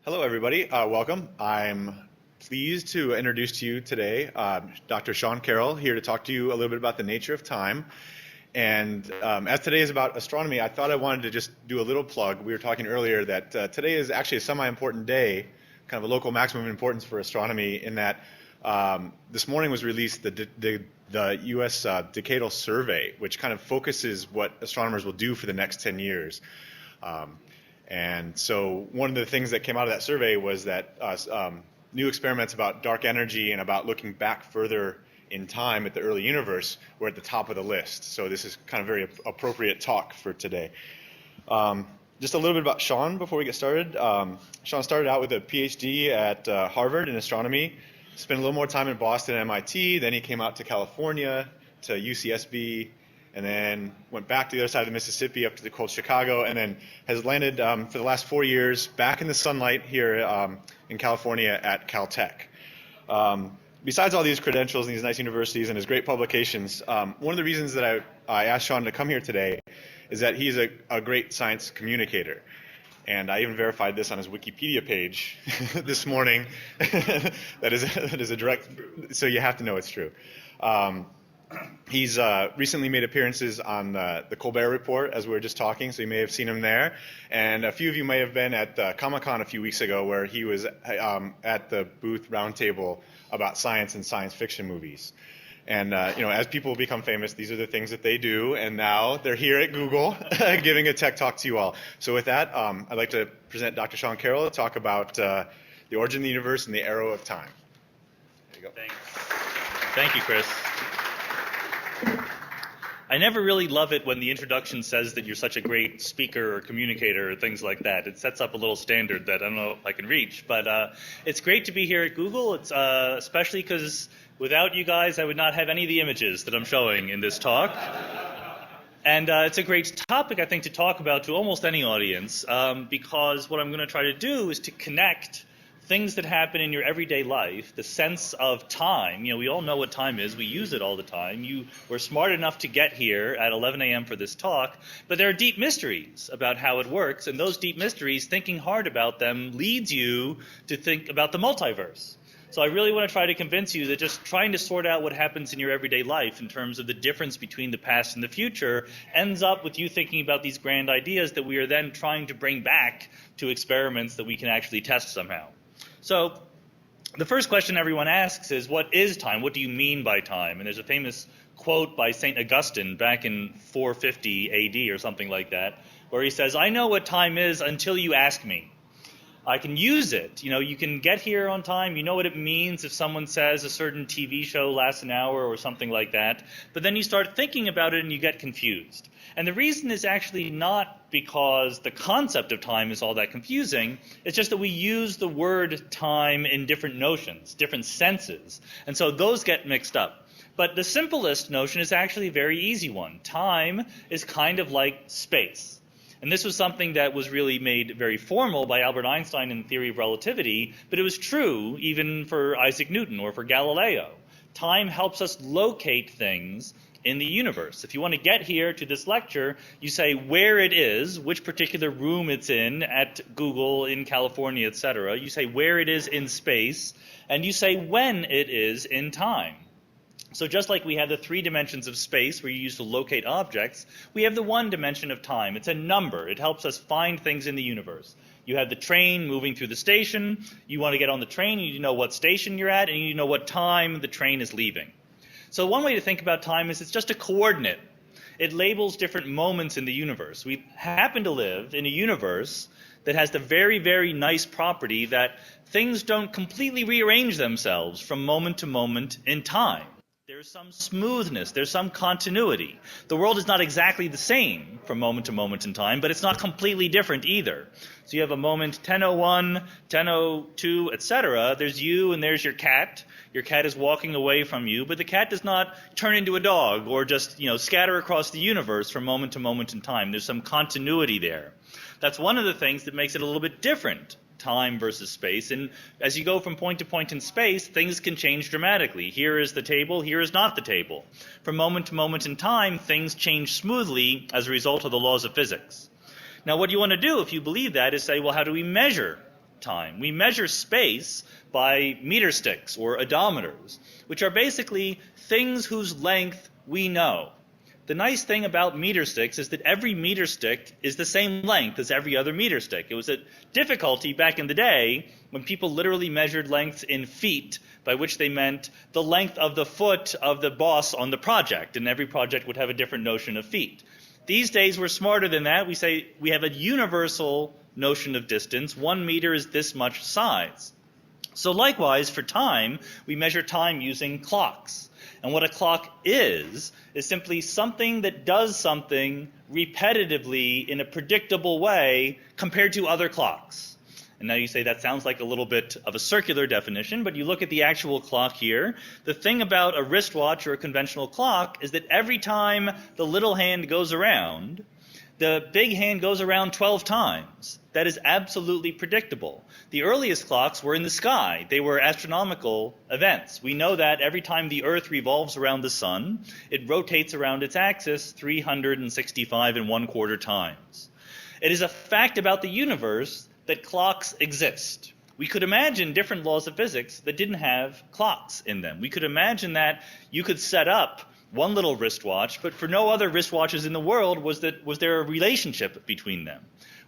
Hello, everybody. Welcome. I'm pleased to introduce to you today Dr. Sean Carroll, here to talk to you a little bit about the nature of time. And as today is about astronomy, I thought I wanted to just do a little plug. We were talking earlier that today is actually a semi-important day, kind of a local maximum importance for astronomy, in that this morning was released the U.S. Decadal Survey, which kind of focuses what astronomers will do for the next 10 years. And so one of the things that came out of that survey was that new experiments about dark energy and about looking back further in time at the early universe were at the top of the list. So this is kind of very appropriate talk for today. Just a little bit about Sean before we get started. Sean started out with a PhD at Harvard in astronomy, spent a little more time in Boston and MIT, then he came out to California, to UCSB, and then went back to the other side of the Mississippi up to the cold Chicago, and then has landed for the last 4 years back in the sunlight here in California at Caltech. Besides all these credentials and these nice universities and his great publications, one of the reasons that I asked Sean to come here today is that he's a great science communicator. And I even verified this on his Wikipedia page this morning. that is a direct, so you have to know it's true. He's recently made appearances on the Colbert Report, as we were just talking, so you may have seen him there. And a few of you may have been at Comic-Con a few weeks ago, where he was at the booth roundtable about science and science fiction movies. And as people become famous, these are the things that they do, and now they're here at Google giving a tech talk to you all. So with that, I'd like to present Dr. Sean Carroll to talk about the origin of the universe and the arrow of time. There you go. Thanks. Thank you, Chris. I never really love it when the introduction says that you're such a great speaker or communicator or things like that. It sets up a little standard that I don't know if I can reach. But it's great to be here at Google. It's especially because without you guys, I would not have any of the images that I'm showing in this talk. And it's a great topic, I think, to talk about to almost any audience, because what I'm going to try to do is to connect things that happen in your everyday life, the sense of time. We all know what time is. We use it all the time. You were smart enough to get here at 11 a.m. for this talk, but there are deep mysteries about how it works, and those deep mysteries, thinking hard about them, leads you to think about the multiverse. So I really want to try to convince you that just trying to sort out what happens in your everyday life in terms of the difference between the past and the future ends up with you thinking about these grand ideas that we are then trying to bring back to experiments that we can actually test somehow. So the first question everyone asks is, what is time? What do you mean by time? And there's a famous quote by St. Augustine back in 450 AD or something like that, where he says, "I know what time is until you ask me. I can use it. You can get here on time. You know what it means if someone says a certain TV show lasts an hour or something like that. But then you start thinking about it and you get confused. And the reason is actually not because the concept of time is all that confusing. It's just that we use the word time in different notions, different senses. And so those get mixed up. But the simplest notion is actually a very easy one. Time is kind of like space. And this was something that was really made very formal by Albert Einstein in the theory of relativity, but it was true even for Isaac Newton or for Galileo. Time helps us locate things in the universe. If you want to get here to this lecture, you say where it is, which particular room it's in at Google, in California, etc. You say where it is in space, and you say when it is in time. So just like we have the 3 dimensions of space where you use to locate objects, we have the 1 dimension of time. It's a number. It helps us find things in the universe. You have the train moving through the station. You want to get on the train, you need to know what station you're at, and you need to know what time the train is leaving. So one way to think about time is it's just a coordinate. It labels different moments in the universe. We happen to live in a universe that has the very, very nice property that things don't completely rearrange themselves from moment to moment in time. There's some smoothness, there's some continuity. The world is not exactly the same from moment to moment in time, but it's not completely different either. So you have a moment 10:01, 10:02, etc. There's you and there's your cat. Your cat is walking away from you, but the cat does not turn into a dog or just, scatter across the universe from moment to moment in time. There's some continuity there. That's one of the things that makes it a little bit different, time versus space. And as you go from point to point in space, things can change dramatically. Here is the table, here is not the table. From moment to moment in time, things change smoothly as a result of the laws of physics. Now, what you want to do if you believe that is say, well, how do we measure time. We measure space by meter sticks or odometers, which are basically things whose length we know. The nice thing about meter sticks is that every meter stick is the same length as every other meter stick. It was a difficulty back in the day when people literally measured lengths in feet, by which they meant the length of the foot of the boss on the project, and every project would have a different notion of feet. These days we're smarter than that. We say we have a universal notion of distance. 1 meter is this much size. So likewise, for time, we measure time using clocks. And what a clock is simply something that does something repetitively in a predictable way compared to other clocks. And now you say that sounds like a little bit of a circular definition, but you look at the actual clock here. The thing about a wristwatch or a conventional clock is that every time the little hand goes around, the big hand goes around 12 times. That is absolutely predictable. The earliest clocks were in the sky. They were astronomical events. We know that every time the Earth revolves around the sun, it rotates around its axis 365 1/4 times. It is a fact about the universe that clocks exist. We could imagine different laws of physics that didn't have clocks in them. We could imagine that you could set up one little wristwatch, but for no other wristwatches in the world was there a relationship between them.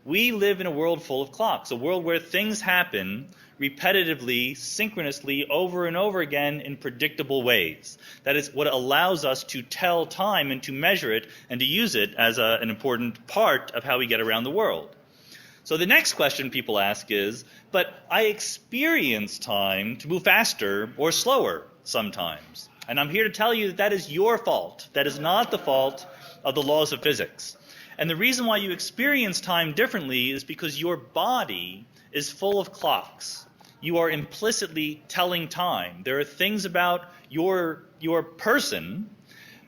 We live in a world full of clocks, a world where things happen repetitively, synchronously, over and over again in predictable ways. That is what allows us to tell time and to measure it and to use it as an important part of how we get around the world. So the next question people ask is, but I experience time to move faster or slower sometimes. And I'm here to tell you that that is your fault. That is not the fault of the laws of physics. And the reason why you experience time differently is because your body is full of clocks. You are implicitly telling time. There are things about your person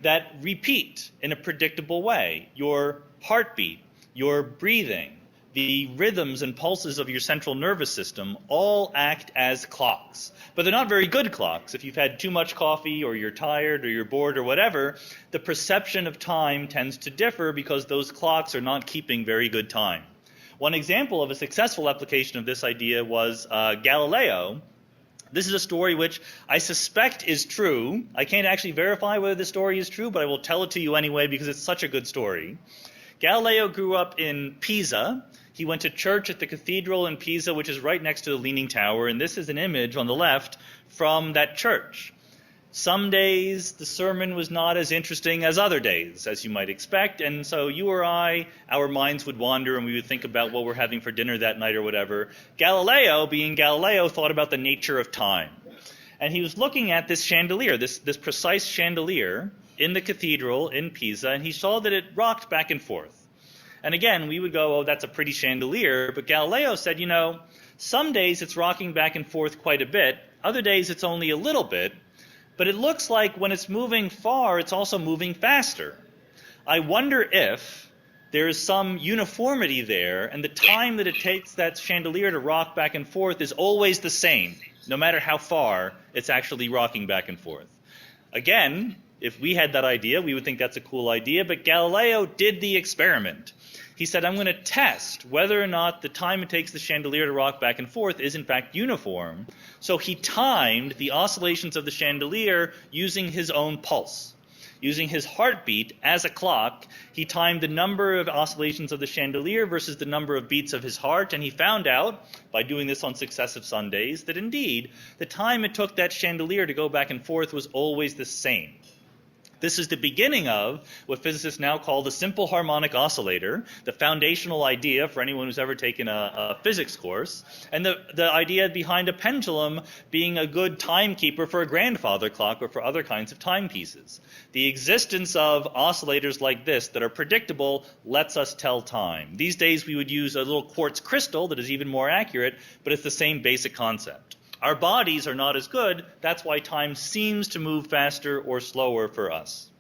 that repeat in a predictable way. Your heartbeat, your breathing, the rhythms and pulses of your central nervous system all act as clocks. But they're not very good clocks. If you've had too much coffee or you're tired or you're bored or whatever, the perception of time tends to differ because those clocks are not keeping very good time. One example of a successful application of this idea was Galileo. This is a story which I suspect is true. I can't actually verify whether the story is true, but I will tell it to you anyway because it's such a good story. Galileo grew up in Pisa. He went to church at the cathedral in Pisa, which is right next to the Leaning Tower, and this is an image on the left from that church. Some days the sermon was not as interesting as other days, as you might expect, and so you or I, our minds would wander and we would think about what we're having for dinner that night or whatever. Galileo, being Galileo, thought about the nature of time. And he was looking at this chandelier, this precise chandelier in the cathedral in Pisa, and he saw that it rocked back and forth. And again, we would go, oh, that's a pretty chandelier. But Galileo said, some days it's rocking back and forth quite a bit. Other days it's only a little bit. But it looks like when it's moving far, it's also moving faster. I wonder if there is some uniformity there, and the time that it takes that chandelier to rock back and forth is always the same, no matter how far it's actually rocking back and forth. Again, if we had that idea, we would think that's a cool idea, but Galileo did the experiment. He said, I'm going to test whether or not the time it takes the chandelier to rock back and forth is in fact uniform. So he timed the oscillations of the chandelier using his own pulse. Using his heartbeat as a clock, he timed the number of oscillations of the chandelier versus the number of beats of his heart, and he found out, by doing this on successive Sundays, that indeed, the time it took that chandelier to go back and forth was always the same. This is the beginning of what physicists now call the simple harmonic oscillator, the foundational idea for anyone who's ever taken a physics course, and the idea behind a pendulum being a good timekeeper for a grandfather clock or for other kinds of timepieces. The existence of oscillators like this that are predictable lets us tell time. These days we would use a little quartz crystal that is even more accurate, but it's the same basic concept. Our bodies are not as good. That's why time seems to move faster or slower for us.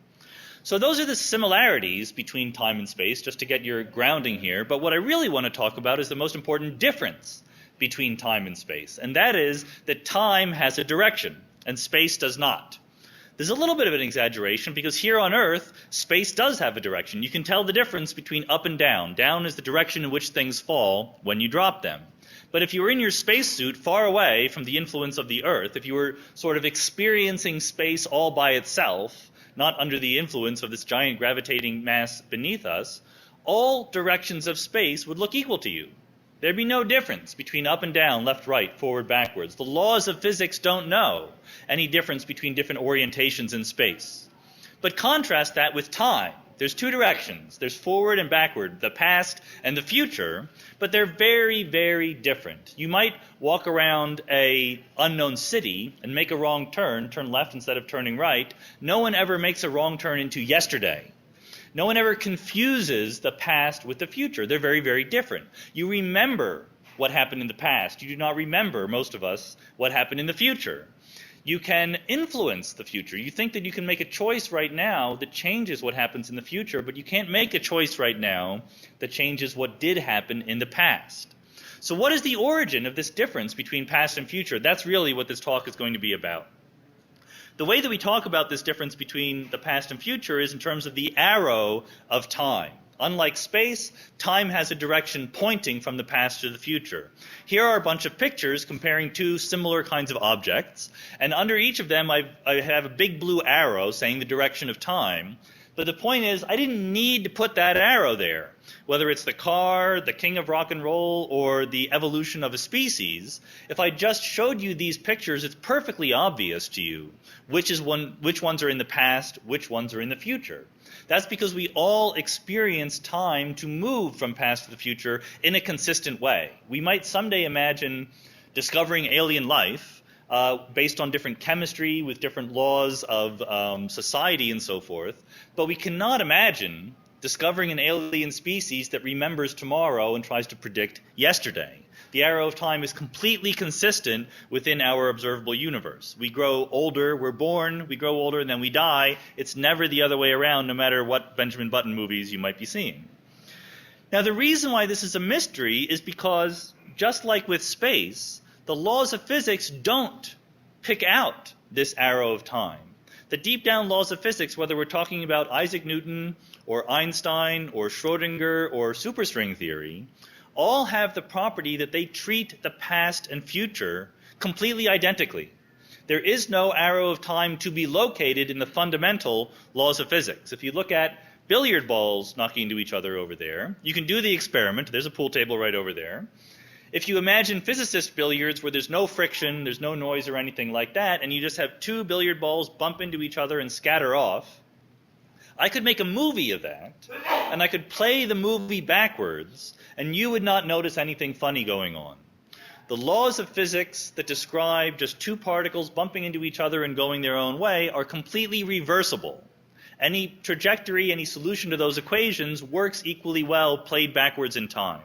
So those are the similarities between time and space, just to get your grounding here. But what I really want to talk about is the most important difference between time and space. And that is that time has a direction and space does not. There's a little bit of an exaggeration because here on Earth, space does have a direction. You can tell the difference between up and down. Down is the direction in which things fall when you drop them. But if you were in your spacesuit far away from the influence of the Earth, if you were sort of experiencing space all by itself, not under the influence of this giant gravitating mass beneath us, all directions of space would look equal to you. There'd be no difference between up and down, left, right, forward, backwards. The laws of physics don't know any difference between different orientations in space. But contrast that with time. There's two directions. There's forward and backward, the past and the future, but they're very, very different. You might walk around an unknown city and make a wrong turn left instead of turning right. No one ever makes a wrong turn into yesterday. No one ever confuses the past with the future. They're very, very different. You remember what happened in the past. You do not remember, most of us, what happened in the future. You can influence the future. You think that you can make a choice right now that changes what happens in the future, but you can't make a choice right now that changes what did happen in the past. So what is the origin of this difference between past and future? That's really what this talk is going to be about. The way that we talk about this difference between the past and future is in terms of the arrow of time. Unlike space, time has a direction pointing from the past to the future. Here are a bunch of pictures comparing two similar kinds of objects, and under each of them I have a big blue arrow saying the direction of time. But the point is, I didn't need to put that arrow there. Whether it's the car, the king of rock and roll, or the evolution of a species, if I just showed you these pictures, it's perfectly obvious to you which ones are in the past, which ones are in the future. That's because we all experience time to move from past to the future in a consistent way. We might someday imagine discovering alien life based on different chemistry with different laws of society and so forth, but we cannot imagine discovering an alien species that remembers tomorrow and tries to predict yesterday. The arrow of time is completely consistent within our observable universe. We grow older, we're born, we grow older, and then we die. It's never the other way around, no matter what Benjamin Button movies you might be seeing. Now, the reason why this is a mystery is because, just like with space, the laws of physics don't pick out this arrow of time. The deep down laws of physics, whether we're talking about Isaac Newton or Einstein or Schrodinger or superstring theory, all have the property that they treat the past and future completely identically. There is no arrow of time to be located in the fundamental laws of physics. If you look at billiard balls knocking into each other over there, you can do the experiment. There's a pool table right over there. If you imagine physicist billiards where there's no friction, there's no noise or anything like that, and you just have two billiard balls bump into each other and scatter off, I could make a movie of that, and I could play the movie backwards, and you would not notice anything funny going on. The laws of physics that describe just two particles bumping into each other and going their own way are completely reversible. Any trajectory, any solution to those equations works equally well played backwards in time.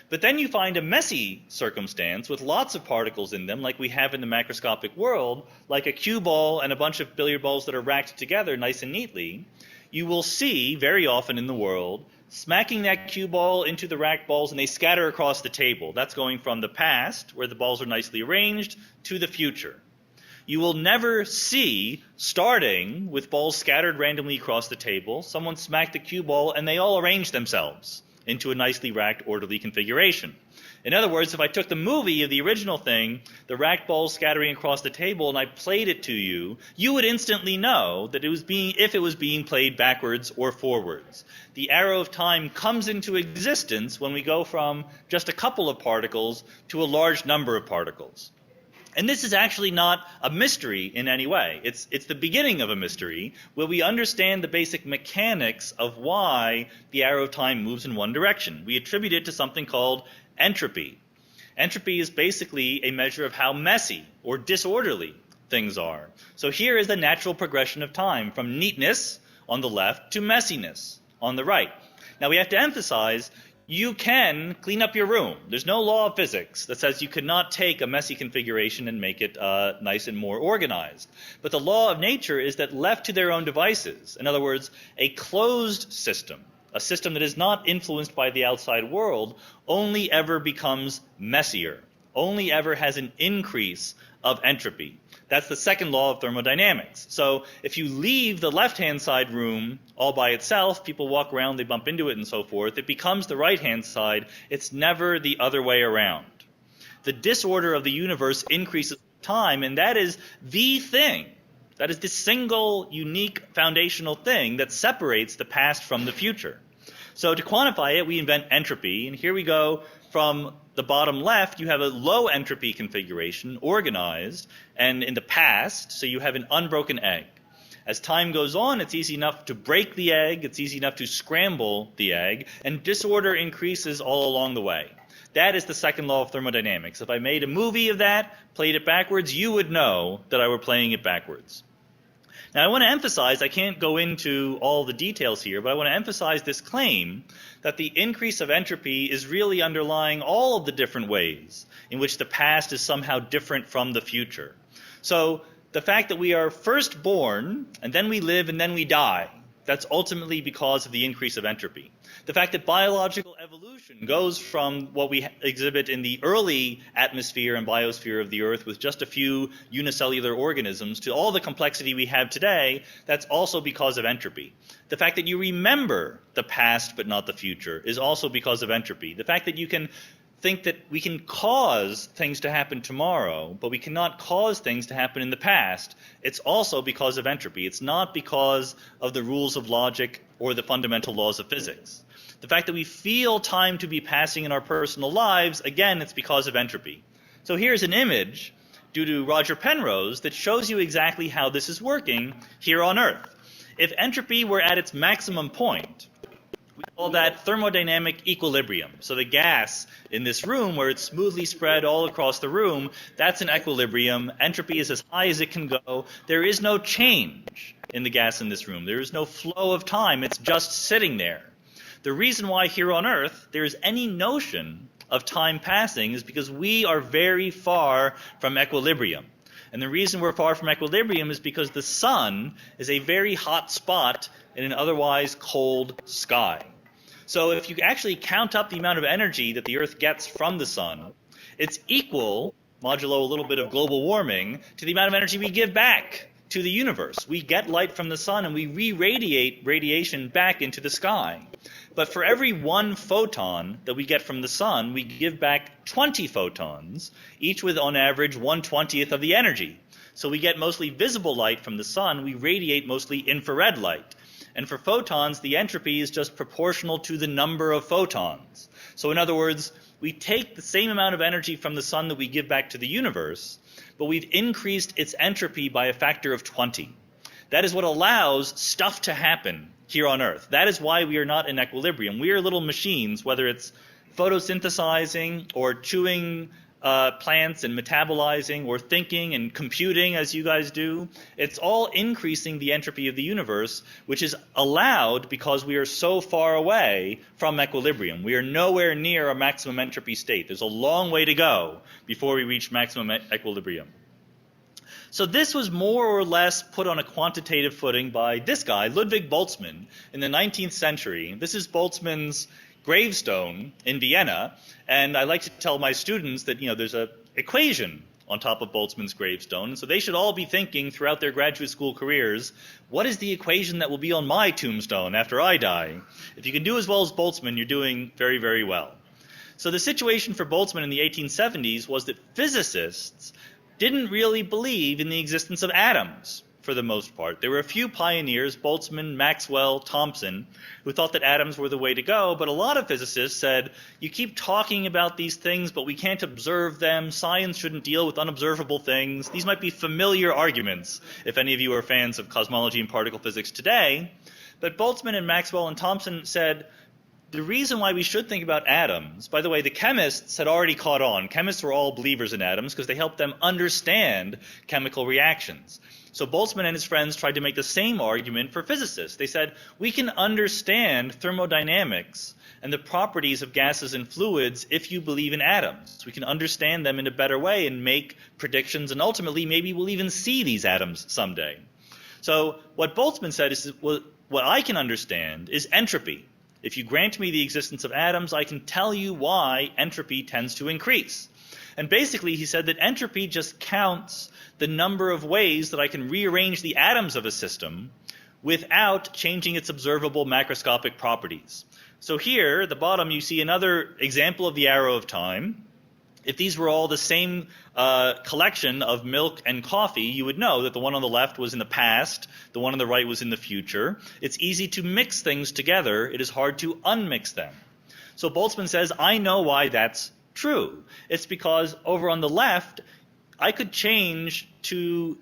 But then you find a messy circumstance with lots of particles in them, like we have in the macroscopic world, like a cue ball and a bunch of billiard balls that are racked together nice and neatly. You will see very often in the world smacking that cue ball into the racked balls, and they scatter across the table. That's going from the past, where the balls are nicely arranged, to the future. You will never see, starting with balls scattered randomly across the table, someone smack the cue ball and they all arrange themselves into a nicely racked, orderly configuration. In other words, if I took the movie of the original thing, the racked balls scattering across the table, and I played it to you, you would instantly know that if it was being played backwards or forwards. The arrow of time comes into existence when we go from just a couple of particles to a large number of particles. And this is actually not a mystery in any way. It's the beginning of a mystery where we understand the basic mechanics of why the arrow of time moves in one direction. We attribute it to something called entropy. Entropy is basically a measure of how messy or disorderly things are. So here is the natural progression of time from neatness on the left to messiness on the right. Now we have to emphasize, you can clean up your room. There's no law of physics that says you cannot take a messy configuration and make it nice and more organized. But the law of nature is that left to their own devices, in other words, a closed system, a system that is not influenced by the outside world, only ever becomes messier, only ever has an increase of entropy. That's the second law of thermodynamics. So if you leave the left-hand side room all by itself, people walk around, they bump into it and so forth, it becomes the right-hand side. It's never the other way around. the disorder of the universe increases with time, and that is the thing. That is the single, unique, foundational thing that separates the past from the future. So to quantify it, we invent entropy, and here we go from the bottom left, you have a low entropy configuration organized, and in the past, so you have an unbroken egg. As time goes on, it's easy enough to break the egg, it's easy enough to scramble the egg, and disorder increases all along the way. That is the second law of thermodynamics. If I made a movie of that, played it backwards, you would know that I were playing it backwards. Now, I want to emphasize, I can't go into all the details here, but I want to emphasize this claim that the increase of entropy is really underlying all of the different ways in which the past is somehow different from the future. So the fact that we are first born, and then we live, and then we die, that's ultimately because of the increase of entropy. The fact that biological evolution goes from what we exhibit in the early atmosphere and biosphere of the Earth with just a few unicellular organisms to all the complexity we have today, that's also because of entropy. The fact that you remember the past but not the future is also because of entropy. The fact that you can think that we can cause things to happen tomorrow, but we cannot cause things to happen in the past, it's also because of entropy. It's not because of the rules of logic or the fundamental laws of physics. The fact that we feel time to be passing in our personal lives, again, it's because of entropy. So here's an image due to Roger Penrose that shows you exactly how this is working here on Earth. If entropy were at its maximum point, we call that thermodynamic equilibrium. So the gas in this room, where it's smoothly spread all across the room, that's an equilibrium. Entropy is as high as it can go. There is no change in the gas in this room. There is no flow of time. It's just sitting there. The reason why here on Earth there is any notion of time passing is because we are very far from equilibrium. And the reason we're far from equilibrium is because the sun is a very hot spot in an otherwise cold sky. So if you actually count up the amount of energy that the Earth gets from the sun, it's equal, modulo a little bit of global warming, to the amount of energy we give back to the universe. We get light from the sun and we re-radiate radiation back into the sky. But for every one photon that we get from the sun, we give back 20 photons, each with on average 1/20th of the energy. So we get mostly visible light from the sun, we radiate mostly infrared light. And for photons, the entropy is just proportional to the number of photons. So in other words, we take the same amount of energy from the sun that we give back to the universe, but we've increased its entropy by a factor of 20. That is what allows stuff to happen here on Earth. That is why we are not in equilibrium. We are little machines, whether it's photosynthesizing or chewing plants and metabolizing or thinking and computing as you guys do. It's all increasing the entropy of the universe, which is allowed because we are so far away from equilibrium. We are nowhere near a maximum entropy state. There's a long way to go before we reach maximum equilibrium. So this was more or less put on a quantitative footing by this guy, Ludwig Boltzmann, in the 19th century. This is Boltzmann's gravestone in Vienna, and I like to tell my students that there's an equation on top of Boltzmann's gravestone, and so they should all be thinking throughout their graduate school careers, what is the equation that will be on my tombstone after I die? If you can do as well as Boltzmann, you're doing very, very well. So the situation for Boltzmann in the 1870s was that physicists didn't really believe in the existence of atoms for the most part. There were a few pioneers, Boltzmann, Maxwell, Thomson, who thought that atoms were the way to go, but a lot of physicists said, you keep talking about these things, but we can't observe them. Science shouldn't deal with unobservable things. These might be familiar arguments if any of you are fans of cosmology and particle physics today. But Boltzmann and Maxwell and Thomson said, the reason why we should think about atoms, by the way, the chemists had already caught on. Chemists were all believers in atoms because they helped them understand chemical reactions. So Boltzmann and his friends tried to make the same argument for physicists. They said, we can understand thermodynamics and the properties of gases and fluids if you believe in atoms. We can understand them in a better way and make predictions, and ultimately maybe we'll even see these atoms someday. So what Boltzmann said is, well, what I can understand is entropy. If you grant me the existence of atoms, I can tell you why entropy tends to increase. And basically, he said that entropy just counts the number of ways that I can rearrange the atoms of a system without changing its observable macroscopic properties. So here, at the bottom, you see another example of the arrow of time. If these were all the same collection of milk and coffee, you would know that the one on the left was in the past, the one on the right was in the future. It's easy to mix things together. It is hard to unmix them. So Boltzmann says, I know why that's true. It's because over on the left, I could change two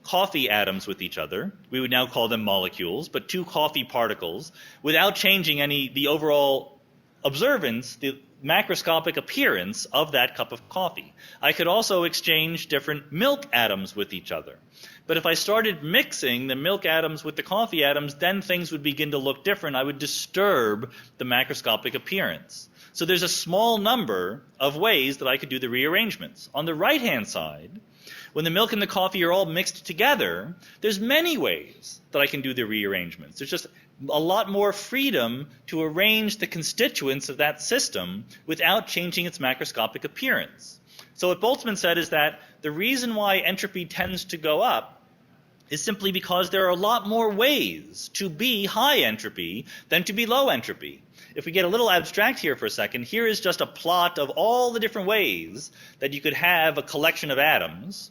coffee atoms with each other. We would now call them molecules, but two coffee particles, without changing the overall observance, the macroscopic appearance of that cup of coffee. I could also exchange different milk atoms with each other. But if I started mixing the milk atoms with the coffee atoms, then things would begin to look different. I would disturb the macroscopic appearance. So there's a small number of ways that I could do the rearrangements. On the right-hand side, when the milk and the coffee are all mixed together, there's many ways that I can do the rearrangements. There's just a lot more freedom to arrange the constituents of that system without changing its macroscopic appearance. So what Boltzmann said is that the reason why entropy tends to go up is simply because there are a lot more ways to be high entropy than to be low entropy. If we get a little abstract here for a second, here is just a plot of all the different ways that you could have a collection of atoms,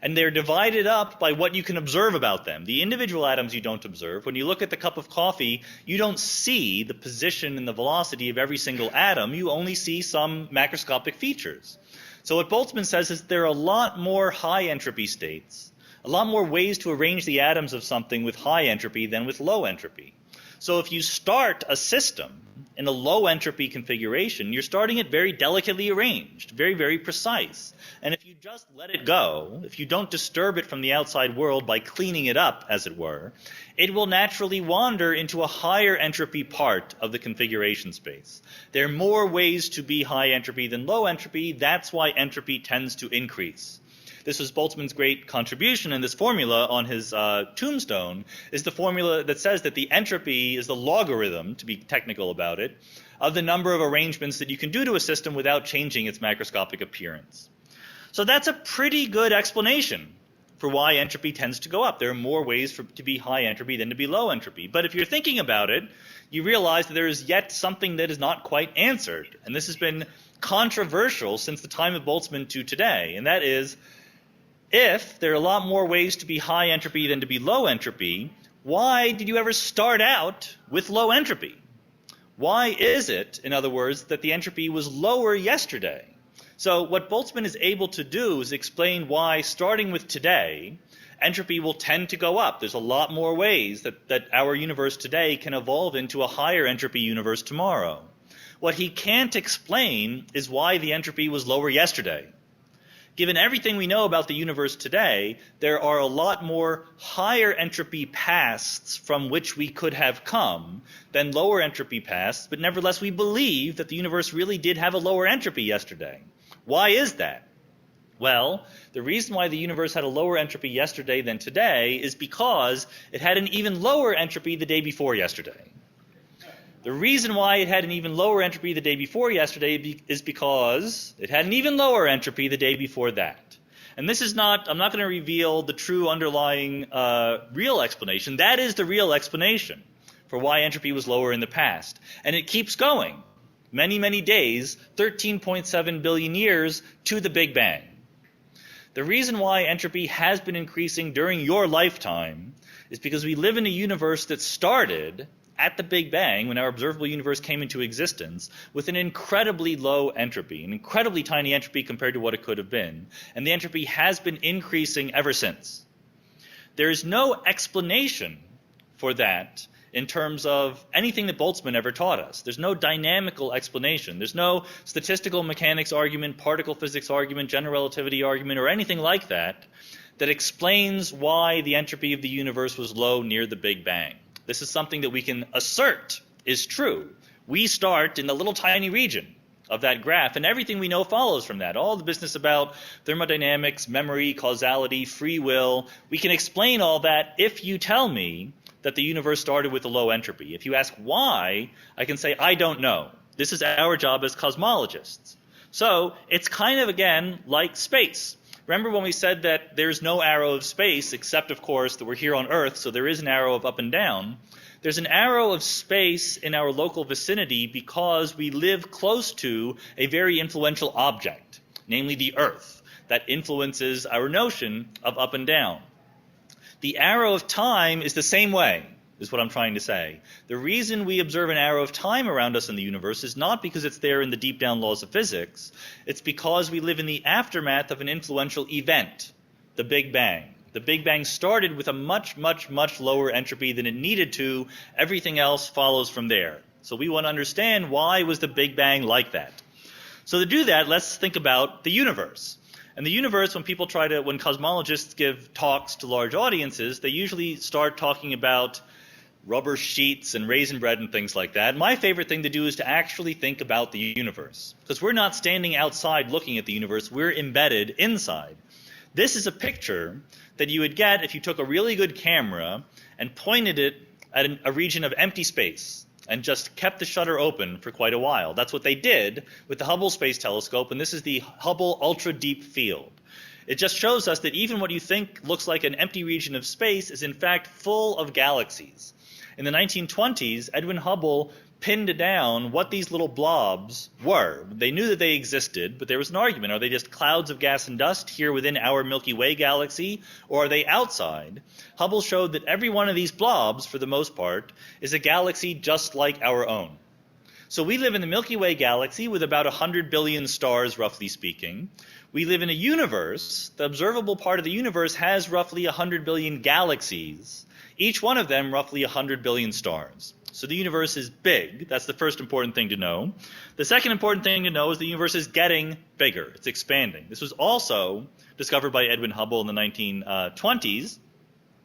and they're divided up by what you can observe about them. The individual atoms you don't observe. When you look at the cup of coffee, you don't see the position and the velocity of every single atom. You only see some macroscopic features. So what Boltzmann says is there are a lot more high entropy states, a lot more ways to arrange the atoms of something with high entropy than with low entropy. So if you start a system in a low entropy configuration, you're starting it very delicately arranged, very, very precise. And if you just let it go, if you don't disturb it from the outside world by cleaning it up, as it were, it will naturally wander into a higher entropy part of the configuration space. There are more ways to be high entropy than low entropy. That's why entropy tends to increase. This was Boltzmann's great contribution, and this formula on his tombstone is the formula that says that the entropy is the logarithm, to be technical about it, of the number of arrangements that you can do to a system without changing its macroscopic appearance. So that's a pretty good explanation for why entropy tends to go up. There are more ways to be high entropy than to be low entropy. But if you're thinking about it, you realize that there is yet something that is not quite answered. And this has been controversial since the time of Boltzmann to today, and that is, if there are a lot more ways to be high entropy than to be low entropy, why did you ever start out with low entropy? Why is it, in other words, that the entropy was lower yesterday? So what Boltzmann is able to do is explain why, starting with today, entropy will tend to go up. There's a lot more ways that our universe today can evolve into a higher entropy universe tomorrow. What he can't explain is why the entropy was lower yesterday. Given everything we know about the universe today, there are a lot more higher entropy pasts from which we could have come than lower entropy pasts, but nevertheless we believe that the universe really did have a lower entropy yesterday. Why is that? Well, the reason why the universe had a lower entropy yesterday than today is because it had an even lower entropy the day before yesterday. The reason why it had an even lower entropy the day before yesterday is because it had an even lower entropy the day before that. And this is not, I'm not going to reveal the true underlying real explanation. That is the real explanation for why entropy was lower in the past. And it keeps going. Many, many days, 13.7 billion years to the Big Bang. The reason why entropy has been increasing during your lifetime is because we live in a universe that started at the Big Bang, when our observable universe came into existence, with an incredibly low entropy, an incredibly tiny entropy compared to what it could have been. And the entropy has been increasing ever since. There is no explanation for that in terms of anything that Boltzmann ever taught us. There's no dynamical explanation. There's no statistical mechanics argument, particle physics argument, general relativity argument, or anything like that that explains why the entropy of the universe was low near the Big Bang. This is something that we can assert is true. We start in the little tiny region of that graph, and everything we know follows from that. All the business about thermodynamics, memory, causality, free will, we can explain all that if you tell me that the universe started with a low entropy. If you ask why, I can say, I don't know. This is our job as cosmologists. So it's kind of, again, like space. Remember when we said that there's no arrow of space, except, of course, that we're here on Earth, so there is an arrow of up and down. There's an arrow of space in our local vicinity because we live close to a very influential object. namely the Earth, that influences our notion of up and down. The arrow of time is the same way, is what I'm trying to say. The reason we observe an arrow of time around us in the universe is not because it's there in the deep down laws of physics. It's because we live in the aftermath of an influential event, the Big Bang. The Big Bang started with a much, much, much lower entropy than it needed to. Everything else follows from there. So we want to understand, why was the Big Bang like that? So to do that, let's think about the universe. And the universe, when cosmologists give talks to large audiences, they usually start talking about rubber sheets and raisin bread and things like that. My favorite thing to do is to actually think about the universe, because we're not standing outside looking at the universe, we're embedded inside. This is a picture that you would get if you took a really good camera and pointed it at a region of empty space and just kept the shutter open for quite a while. That's what they did with the Hubble Space Telescope, and this is the Hubble Ultra Deep Field. It just shows us that even what you think looks like an empty region of space is in fact full of galaxies. In the 1920s, Edwin Hubble pinned down what these little blobs were. They knew that they existed, but there was an argument. Are they just clouds of gas and dust here within our Milky Way galaxy, or are they outside? Hubble showed that every one of these blobs, for the most part, is a galaxy just like our own. So we live in the Milky Way galaxy with about 100 billion stars, roughly speaking. We live in a universe. The observable part of the universe has roughly 100 billion galaxies, each one of them roughly 100 billion stars. So the universe is big. That's the first important thing to know. The second important thing to know is the universe is getting bigger. It's expanding. This was also discovered by Edwin Hubble in the 1920s.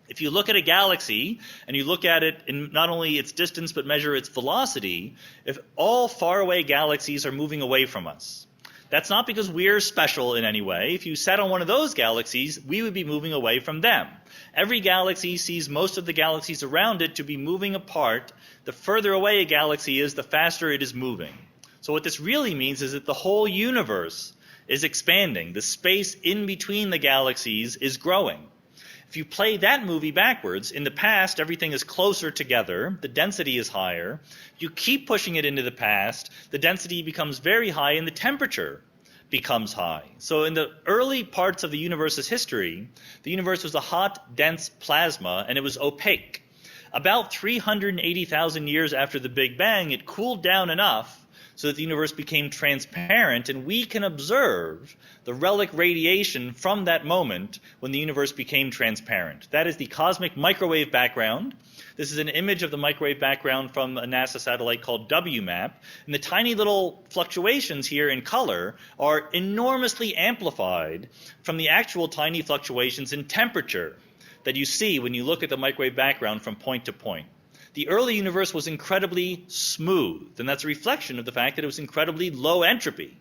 If you look at a galaxy and you look at it in not only its distance but measure its velocity, if all faraway galaxies are moving away from us, that's not because we're special in any way. If you sat on one of those galaxies, we would be moving away from them. Every galaxy sees most of the galaxies around it to be moving apart. The further away a galaxy is, the faster it is moving. So what this really means is that the whole universe is expanding. The space in between the galaxies is growing. If you play that movie backwards, in the past everything is closer together, the density is higher. You keep pushing it into the past, the density becomes very high and the temperature becomes high. So in the early parts of the universe's history, the universe was a hot, dense plasma and it was opaque. About 380,000 years after the Big Bang, it cooled down enough so that the universe became transparent, and we can observe the relic radiation from that moment when the universe became transparent. That is the cosmic microwave background. This is an image of the microwave background from a NASA satellite called WMAP, and the tiny little fluctuations here in color are enormously amplified from the actual tiny fluctuations in temperature that you see when you look at the microwave background from point to point. The early universe was incredibly smooth, and that's a reflection of the fact that it was incredibly low entropy.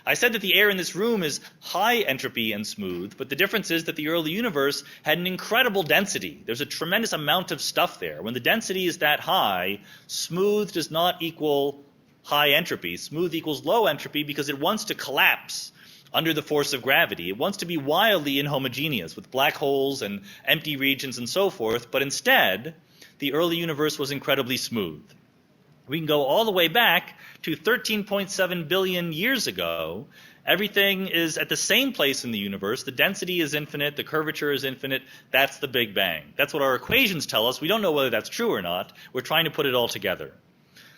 I said that the air in this room is high entropy and smooth, but the difference is that the early universe had an incredible density. There's a tremendous amount of stuff there. When the density is that high, smooth does not equal high entropy. Smooth equals low entropy because it wants to collapse under the force of gravity. It wants to be wildly inhomogeneous with black holes and empty regions and so forth, but instead, the early universe was incredibly smooth. We can go all the way back to 13.7 billion years ago. Everything is at the same place in the universe. The density is infinite. The curvature is infinite. That's the Big Bang. That's what our equations tell us. We don't know whether that's true or not. We're trying to put it all together.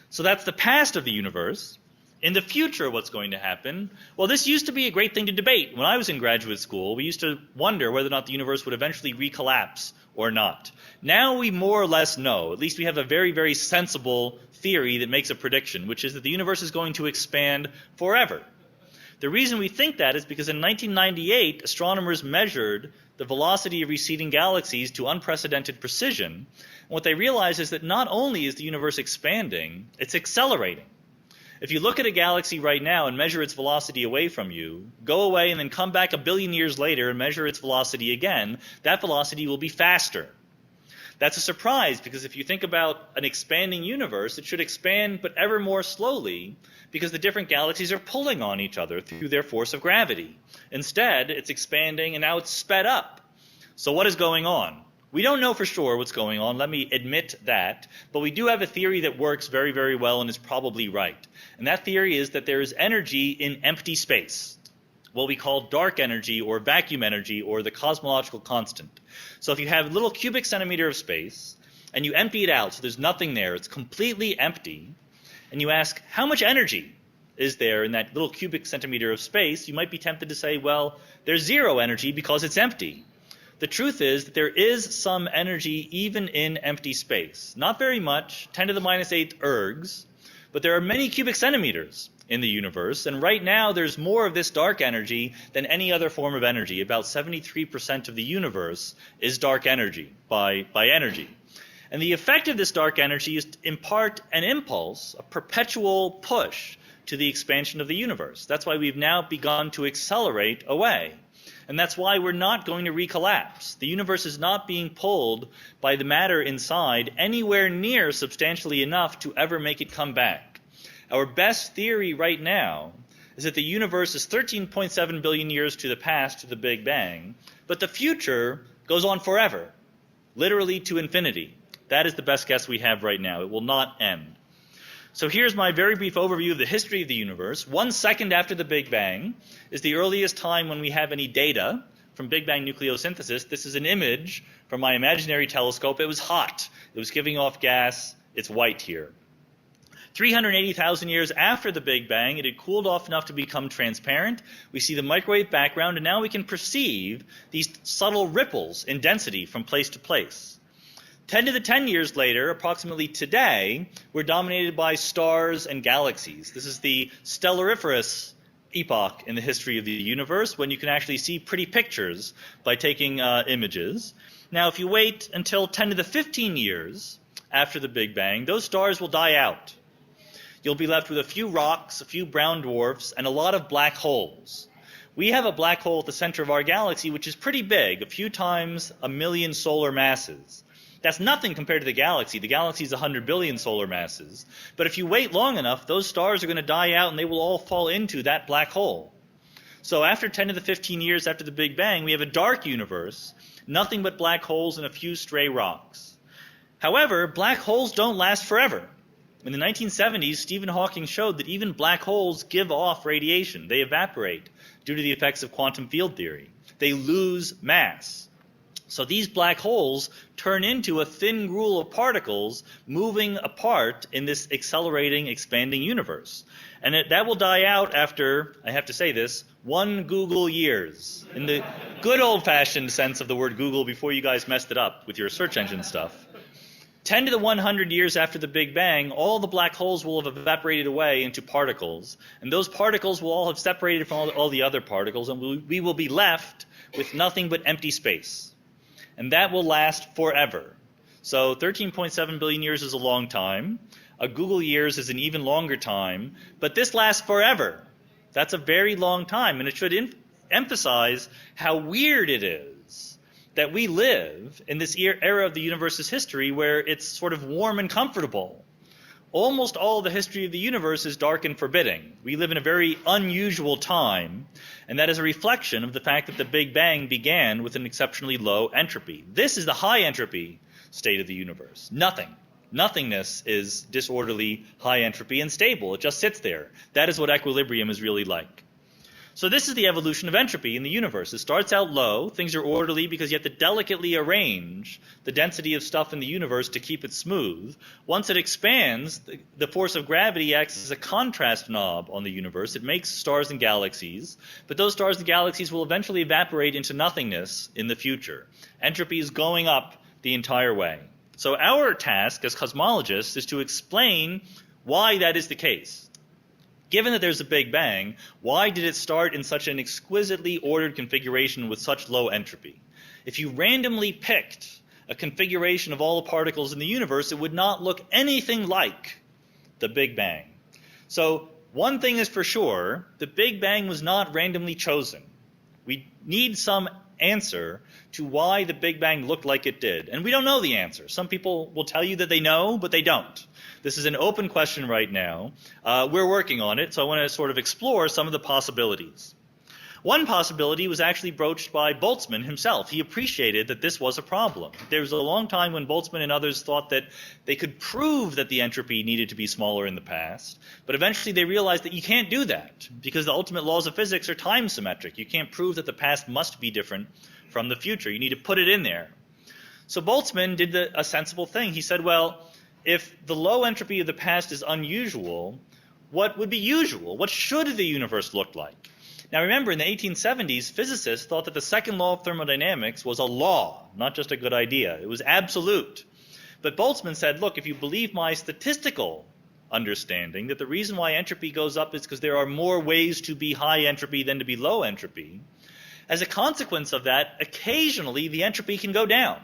So that's the past of the universe. In the future, what's going to happen? Well, this used to be a great thing to debate. When I was in graduate school, we used to wonder whether or not the universe would eventually recollapse or not. Now we more or less know. At least we have a very, very sensible theory that makes a prediction, which is that the universe is going to expand forever. The reason we think that is because in 1998, astronomers measured the velocity of receding galaxies to unprecedented precision. And what they realized is that not only is the universe expanding, it's accelerating. If you look at a galaxy right now and measure its velocity away from you, go away and then come back a billion years later and measure its velocity again, that velocity will be faster. That's a surprise because if you think about an expanding universe, it should expand but ever more slowly because the different galaxies are pulling on each other through their force of gravity. Instead, it's expanding and now it's sped up. So what is going on? We don't know for sure what's going on, let me admit that, but we do have a theory that works very, very well and is probably right. And that theory is that there is energy in empty space. what we call dark energy or vacuum energy or the cosmological constant. So if you have a little cubic centimeter of space and you empty it out, so there's nothing there, it's completely empty, and you ask how much energy is there in that little cubic centimeter of space, you might be tempted to say, well, there's zero energy because it's empty. The truth is that there is some energy even in empty space. Not very much, 10 to the minus 8 ergs, but there are many cubic centimeters in the universe, and right now there's more of this dark energy than any other form of energy. About 73% of the universe is dark energy by energy. And the effect of this dark energy is to impart an impulse, a perpetual push to the expansion of the universe. That's why we've now begun to accelerate away. And that's why we're not going to recollapse. The universe is not being pulled by the matter inside anywhere near substantially enough to ever make it come back. Our best theory right now is that the universe is 13.7 billion years to the past, to the Big Bang, but the future goes on forever, literally to infinity. That is the best guess we have right now. It will not end. So here's my very brief overview of the history of the universe. 1 second after the Big Bang is the earliest time when we have any data from Big Bang nucleosynthesis. This is an image from my imaginary telescope. It was hot. It was giving off gas. It's white here. 380,000 years after the Big Bang, it had cooled off enough to become transparent. We see the microwave background, and now we can perceive these subtle ripples in density from place to place. 10 to the 10 years later, approximately today, we're dominated by stars and galaxies. This is the stellariferous epoch in the history of the universe, when you can actually see pretty pictures by taking images. Now, if you wait until 10 to the 15 years after the Big Bang, those stars will die out. You'll be left with a few rocks, a few brown dwarfs, and a lot of black holes. We have a black hole at the center of our galaxy, which is pretty big, a few times a million solar masses. That's nothing compared to the galaxy. The galaxy is 100 billion solar masses. But if you wait long enough, those stars are going to die out and they will all fall into that black hole. So after 10 to the 15 years after the Big Bang, we have a dark universe, nothing but black holes and a few stray rocks. However, black holes don't last forever. In the 1970s, Stephen Hawking showed that even black holes give off radiation. They evaporate due to the effects of quantum field theory. They lose mass. So these black holes turn into a thin gruel of particles moving apart in this accelerating, expanding universe. And that will die out after, I have to say this, 1 Google years. In the good old-fashioned sense of the word Google before you guys messed it up with your search engine stuff. 10 to the 100 years after the Big Bang, all the black holes will have evaporated away into particles. And those particles will all have separated from all the other particles, and we will be left with nothing but empty space. And that will last forever. So 13.7 billion years is a long time. A Google years is an even longer time. But this lasts forever. That's a very long time. And it should emphasize how weird it is that we live in this era of the universe's history where it's sort of warm and comfortable. Almost all of the history of the universe is dark and forbidding. We live in a very unusual time, and that is a reflection of the fact that the Big Bang began with an exceptionally low entropy. This is the high entropy state of the universe. Nothing. Nothingness is disorderly, high entropy, and stable. It just sits there. That is what equilibrium is really like. So this is the evolution of entropy in the universe. It starts out low. Things are orderly because you have to delicately arrange the density of stuff in the universe to keep it smooth. Once it expands, the force of gravity acts as a contrast knob on the universe. It makes stars and galaxies, but those stars and galaxies will eventually evaporate into nothingness in the future. Entropy is going up the entire way. So our task as cosmologists is to explain why that is the case. Given that there's a Big Bang, why did it start in such an exquisitely ordered configuration with such low entropy? If you randomly picked a configuration of all the particles in the universe, it would not look anything like the Big Bang. So one thing is for sure, the Big Bang was not randomly chosen. We need some answer to why the Big Bang looked like it did. And we don't know the answer. Some people will tell you that they know, but they don't. This is an open question right now. We're working on it, so I want to sort of explore some of the possibilities. One possibility was actually broached by Boltzmann himself. He appreciated that this was a problem. There was a long time when Boltzmann and others thought that they could prove that the entropy needed to be smaller in the past, but eventually they realized that you can't do that because the ultimate laws of physics are time symmetric. You can't prove that the past must be different from the future. You need to put it in there. So Boltzmann did a sensible thing. He said, well, if the low entropy of the past is unusual, what would be usual? What should the universe look like? Now remember, in the 1870s, physicists thought that the second law of thermodynamics was a law, not just a good idea. It was absolute. But Boltzmann said, look, if you believe my statistical understanding that the reason why entropy goes up is because there are more ways to be high entropy than to be low entropy, as a consequence of that, occasionally the entropy can go down.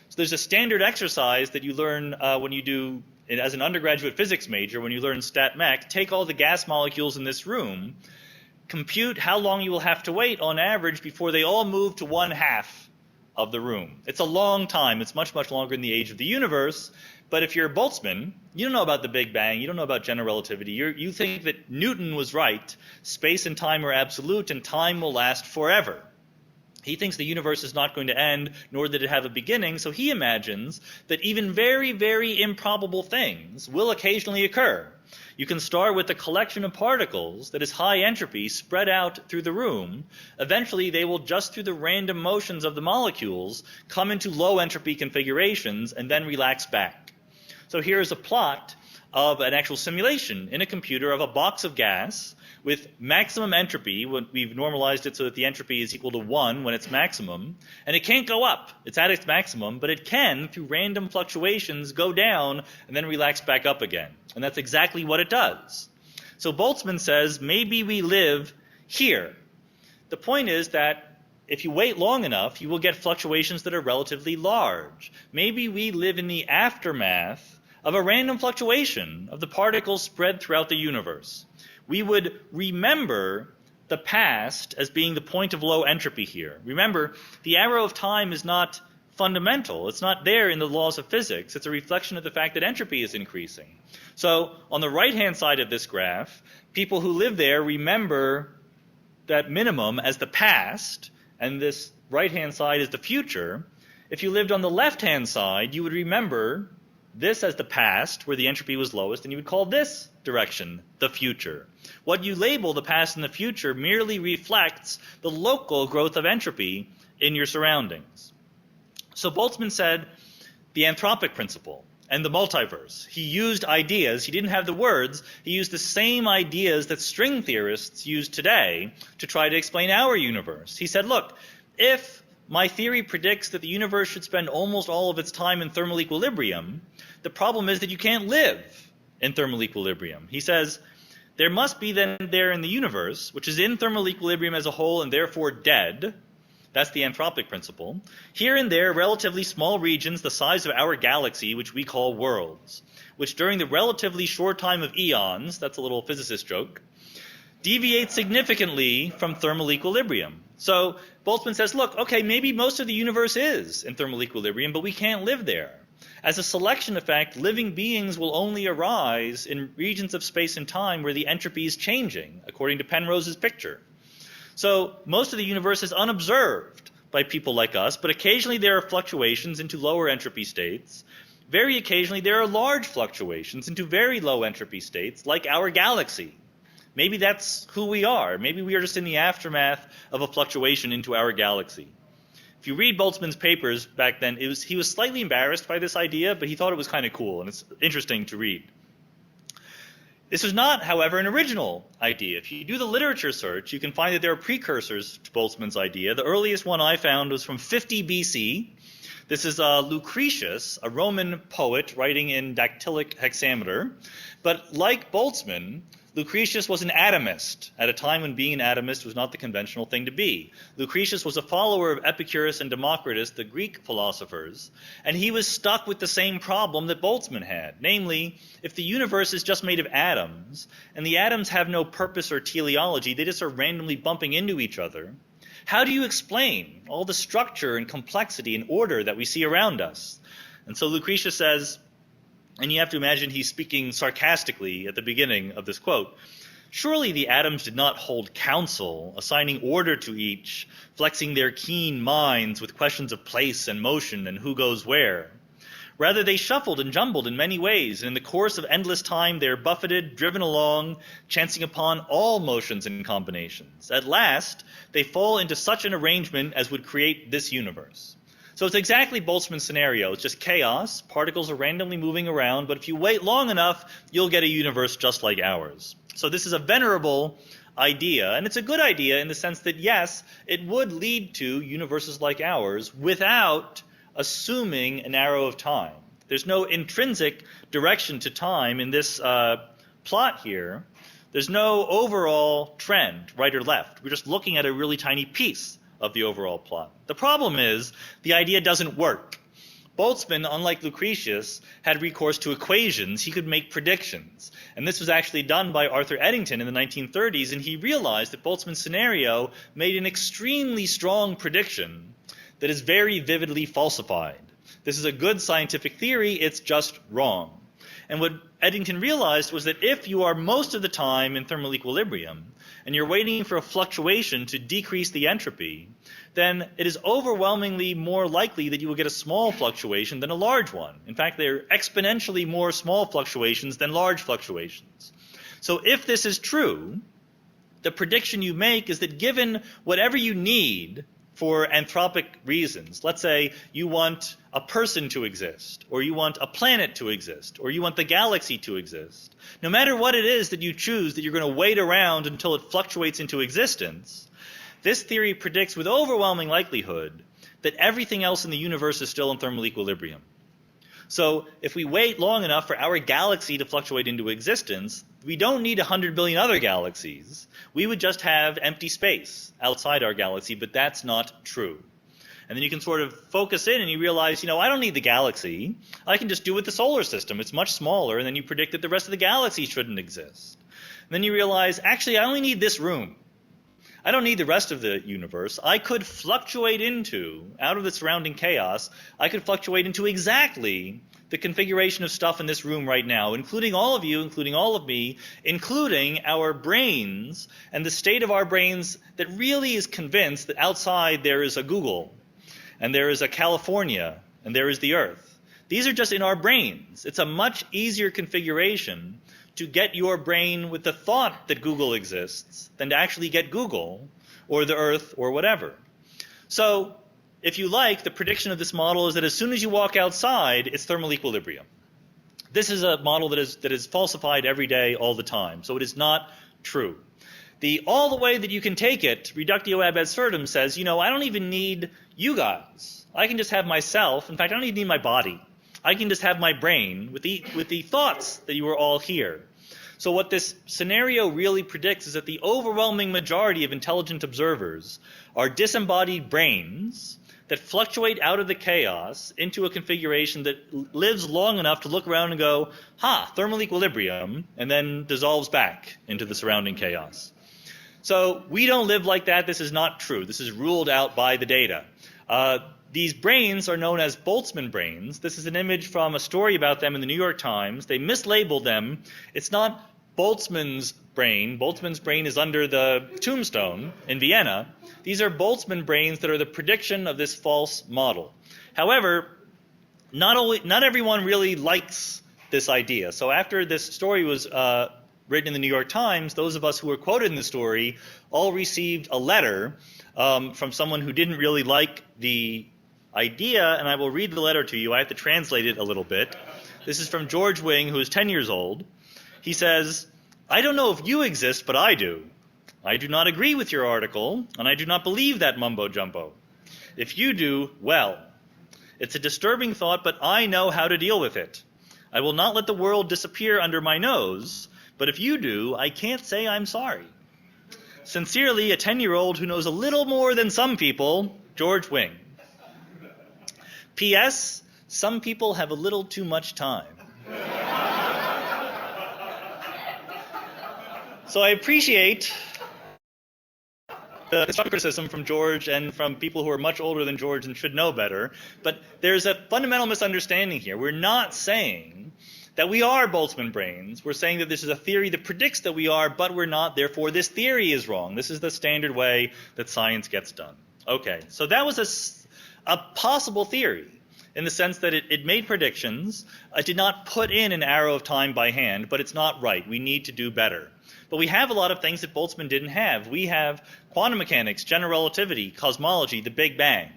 So there's a standard exercise that you learn when you do, as an undergraduate physics major, when you learn stat mech, take all the gas molecules in this room, compute how long you will have to wait on average before they all move to 1/2 of the room. It's a long time. It's much, much longer than the age of the universe. But if you're Boltzmann, you don't know about the Big Bang. You don't know about general relativity. You think that Newton was right. Space and time are absolute, and time will last forever. He thinks the universe is not going to end, nor did it have a beginning, so he imagines that even very, very improbable things will occasionally occur. You can start with a collection of particles that is high entropy spread out through the room. Eventually, they will, just through the random motions of the molecules, come into low entropy configurations and then relax back. So here is a plot of an actual simulation in a computer of a box of gas with maximum entropy. We've normalized it so that the entropy is equal to 1 when it's maximum. And it can't go up. It's at its maximum, but it can, through random fluctuations, go down and then relax back up again. And that's exactly what it does. So Boltzmann says, maybe we live here. The point is that if you wait long enough, you will get fluctuations that are relatively large. Maybe we live in the aftermath of a random fluctuation of the particles spread throughout the universe. We would remember the past as being the point of low entropy here. Remember, the arrow of time is not fundamental. It's not there in the laws of physics. It's a reflection of the fact that entropy is increasing. So on the right-hand side of this graph, people who live there remember that minimum as the past, and this right-hand side is the future. If you lived on the left-hand side, you would remember this as the past, where the entropy was lowest, and you would call this direction the future. What you label the past and the future merely reflects the local growth of entropy in your surroundings. So Boltzmann said the anthropic principle and the multiverse. He used ideas. He didn't have the words. He used the same ideas that string theorists use today to try to explain our universe. He said, look, if my theory predicts that the universe should spend almost all of its time in thermal equilibrium, the problem is that you can't live in thermal equilibrium. He says, there must be then there in the universe, which is in thermal equilibrium as a whole and therefore dead, that's the anthropic principle, here and there relatively small regions the size of our galaxy, which we call worlds, which during the relatively short time of eons, that's a little physicist joke, deviate significantly from thermal equilibrium. So Boltzmann says, look, okay, maybe most of the universe is in thermal equilibrium, but we can't live there. As a selection effect, living beings will only arise in regions of space and time where the entropy is changing, according to Penrose's picture. So most of the universe is unobserved by people like us, but occasionally there are fluctuations into lower entropy states. Very occasionally there are large fluctuations into very low entropy states, like our galaxy. Maybe that's who we are. Maybe we are just in the aftermath of a fluctuation into our galaxy. If you read Boltzmann's papers back then, he was slightly embarrassed by this idea, but he thought it was kind of cool, and it's interesting to read. This was not, however, an original idea. If you do the literature search, you can find that there are precursors to Boltzmann's idea. The earliest one I found was from 50 BC. This is Lucretius, a Roman poet writing in dactylic hexameter. But like Boltzmann, Lucretius was an atomist at a time when being an atomist was not the conventional thing to be. Lucretius was a follower of Epicurus and Democritus, the Greek philosophers, and he was stuck with the same problem that Boltzmann had. Namely, if the universe is just made of atoms, and the atoms have no purpose or teleology, they just are randomly bumping into each other, how do you explain all the structure and complexity and order that we see around us? And so Lucretius says, and you have to imagine he's speaking sarcastically at the beginning of this quote, Surely the atoms did not hold counsel, assigning order to each, flexing their keen minds with questions of place and motion and who goes where. Rather, they shuffled and jumbled in many ways, and in the course of endless time they are buffeted, driven along, chancing upon all motions and combinations. At last, they fall into such an arrangement as would create this universe. So it's exactly Boltzmann's scenario. It's just chaos. Particles are randomly moving around, but if you wait long enough, you'll get a universe just like ours. So this is a venerable idea, and it's a good idea in the sense that, yes, it would lead to universes like ours without assuming an arrow of time. There's no intrinsic direction to time in this plot here. There's no overall trend, right or left. We're just looking at a really tiny piece of the overall plot. The problem is the idea doesn't work. Boltzmann, unlike Lucretius, had recourse to equations. He could make predictions. And this was actually done by Arthur Eddington in the 1930s, and he realized that Boltzmann's scenario made an extremely strong prediction that is very vividly falsified. This is a good scientific theory, it's just wrong. And what Eddington realized was that if you are most of the time in thermal equilibrium, and you're waiting for a fluctuation to decrease the entropy, then it is overwhelmingly more likely that you will get a small fluctuation than a large one. In fact, there are exponentially more small fluctuations than large fluctuations. So if this is true, the prediction you make is that given whatever you need for anthropic reasons. Let's say you want a person to exist, or you want a planet to exist, or you want the galaxy to exist. No matter what it is that you choose that you're going to wait around until it fluctuates into existence, this theory predicts with overwhelming likelihood that everything else in the universe is still in thermal equilibrium. So if we wait long enough for our galaxy to fluctuate into existence, we don't need 100 billion other galaxies. We would just have empty space outside our galaxy, but that's not true. And then you can sort of focus in and you realize, I don't need the galaxy. I can just do with the solar system. It's much smaller, and then you predict that the rest of the galaxy shouldn't exist. And then you realize, actually, I only need this room. I don't need the rest of the universe. I could fluctuate out of the surrounding chaos, I could fluctuate into exactly the configuration of stuff in this room right now, including all of you, including all of me, including our brains and the state of our brains that really is convinced that outside there is a Google, and there is a California, and there is the Earth. These are just in our brains. It's a much easier configuration to get your brain with the thought that Google exists than to actually get Google or the Earth or whatever. So if you like, the prediction of this model is that as soon as you walk outside, it's thermal equilibrium. This is a model that is falsified every day, all the time. So it is not true. All the way that you can take it, reductio ab absurdum says, I don't even need you guys. I can just have myself. In fact, I don't even need my body. I can just have my brain with the thoughts that you are all here. So what this scenario really predicts is that the overwhelming majority of intelligent observers are disembodied brains that fluctuate out of the chaos into a configuration that lives long enough to look around and go, thermal equilibrium, and then dissolves back into the surrounding chaos. So we don't live like that. This is not true. This is ruled out by the data. These brains are known as Boltzmann brains. This is an image from a story about them in the New York Times. They mislabeled them. It's not Boltzmann's brain. Boltzmann's brain is under the tombstone in Vienna. These are Boltzmann brains that are the prediction of this false model. However, not everyone really likes this idea. So after this story was written in the New York Times, those of us who were quoted in the story all received a letter from someone who didn't really like the idea, and I will read the letter to you. I have to translate it a little bit. This is from George Wing, who is 10 years old. He says, "I don't know if you exist, but I do. I do not agree with your article, and I do not believe that mumbo-jumbo. If you do, well. It's a disturbing thought, but I know how to deal with it. I will not let the world disappear under my nose, but if you do, I can't say I'm sorry. Sincerely, a 10-year-old who knows a little more than some people, George Wing. P.S. Some people have a little too much time." So I appreciate the constructive criticism from George and from people who are much older than George and should know better. But there's a fundamental misunderstanding here. We're not saying that we are Boltzmann brains. We're saying that this is a theory that predicts that we are, but we're not. Therefore, this theory is wrong. This is the standard way that science gets done. Okay, so that was a possible theory in the sense that it made predictions. It did not put in an arrow of time by hand, but it's not right. We need to do better. But we have a lot of things that Boltzmann didn't have. We have quantum mechanics, general relativity, cosmology, the Big Bang.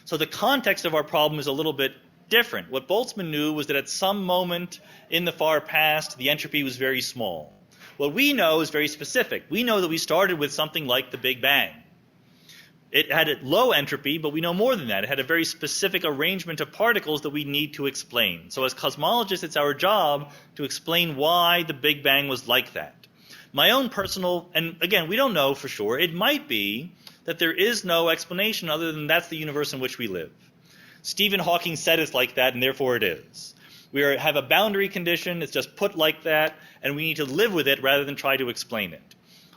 So the context of our problem is a little bit different. What Boltzmann knew was that at some moment in the far past, the entropy was very small. What we know is very specific. We know that we started with something like the Big Bang. It had a low entropy, but we know more than that. It had a very specific arrangement of particles that we need to explain. So as cosmologists, it's our job to explain why the Big Bang was like that. My own personal, and again, we don't know for sure, it might be that there is no explanation other than that's the universe in which we live. Stephen Hawking said it's like that, and therefore it is. We have a boundary condition, it's just put like that, and we need to live with it rather than try to explain it.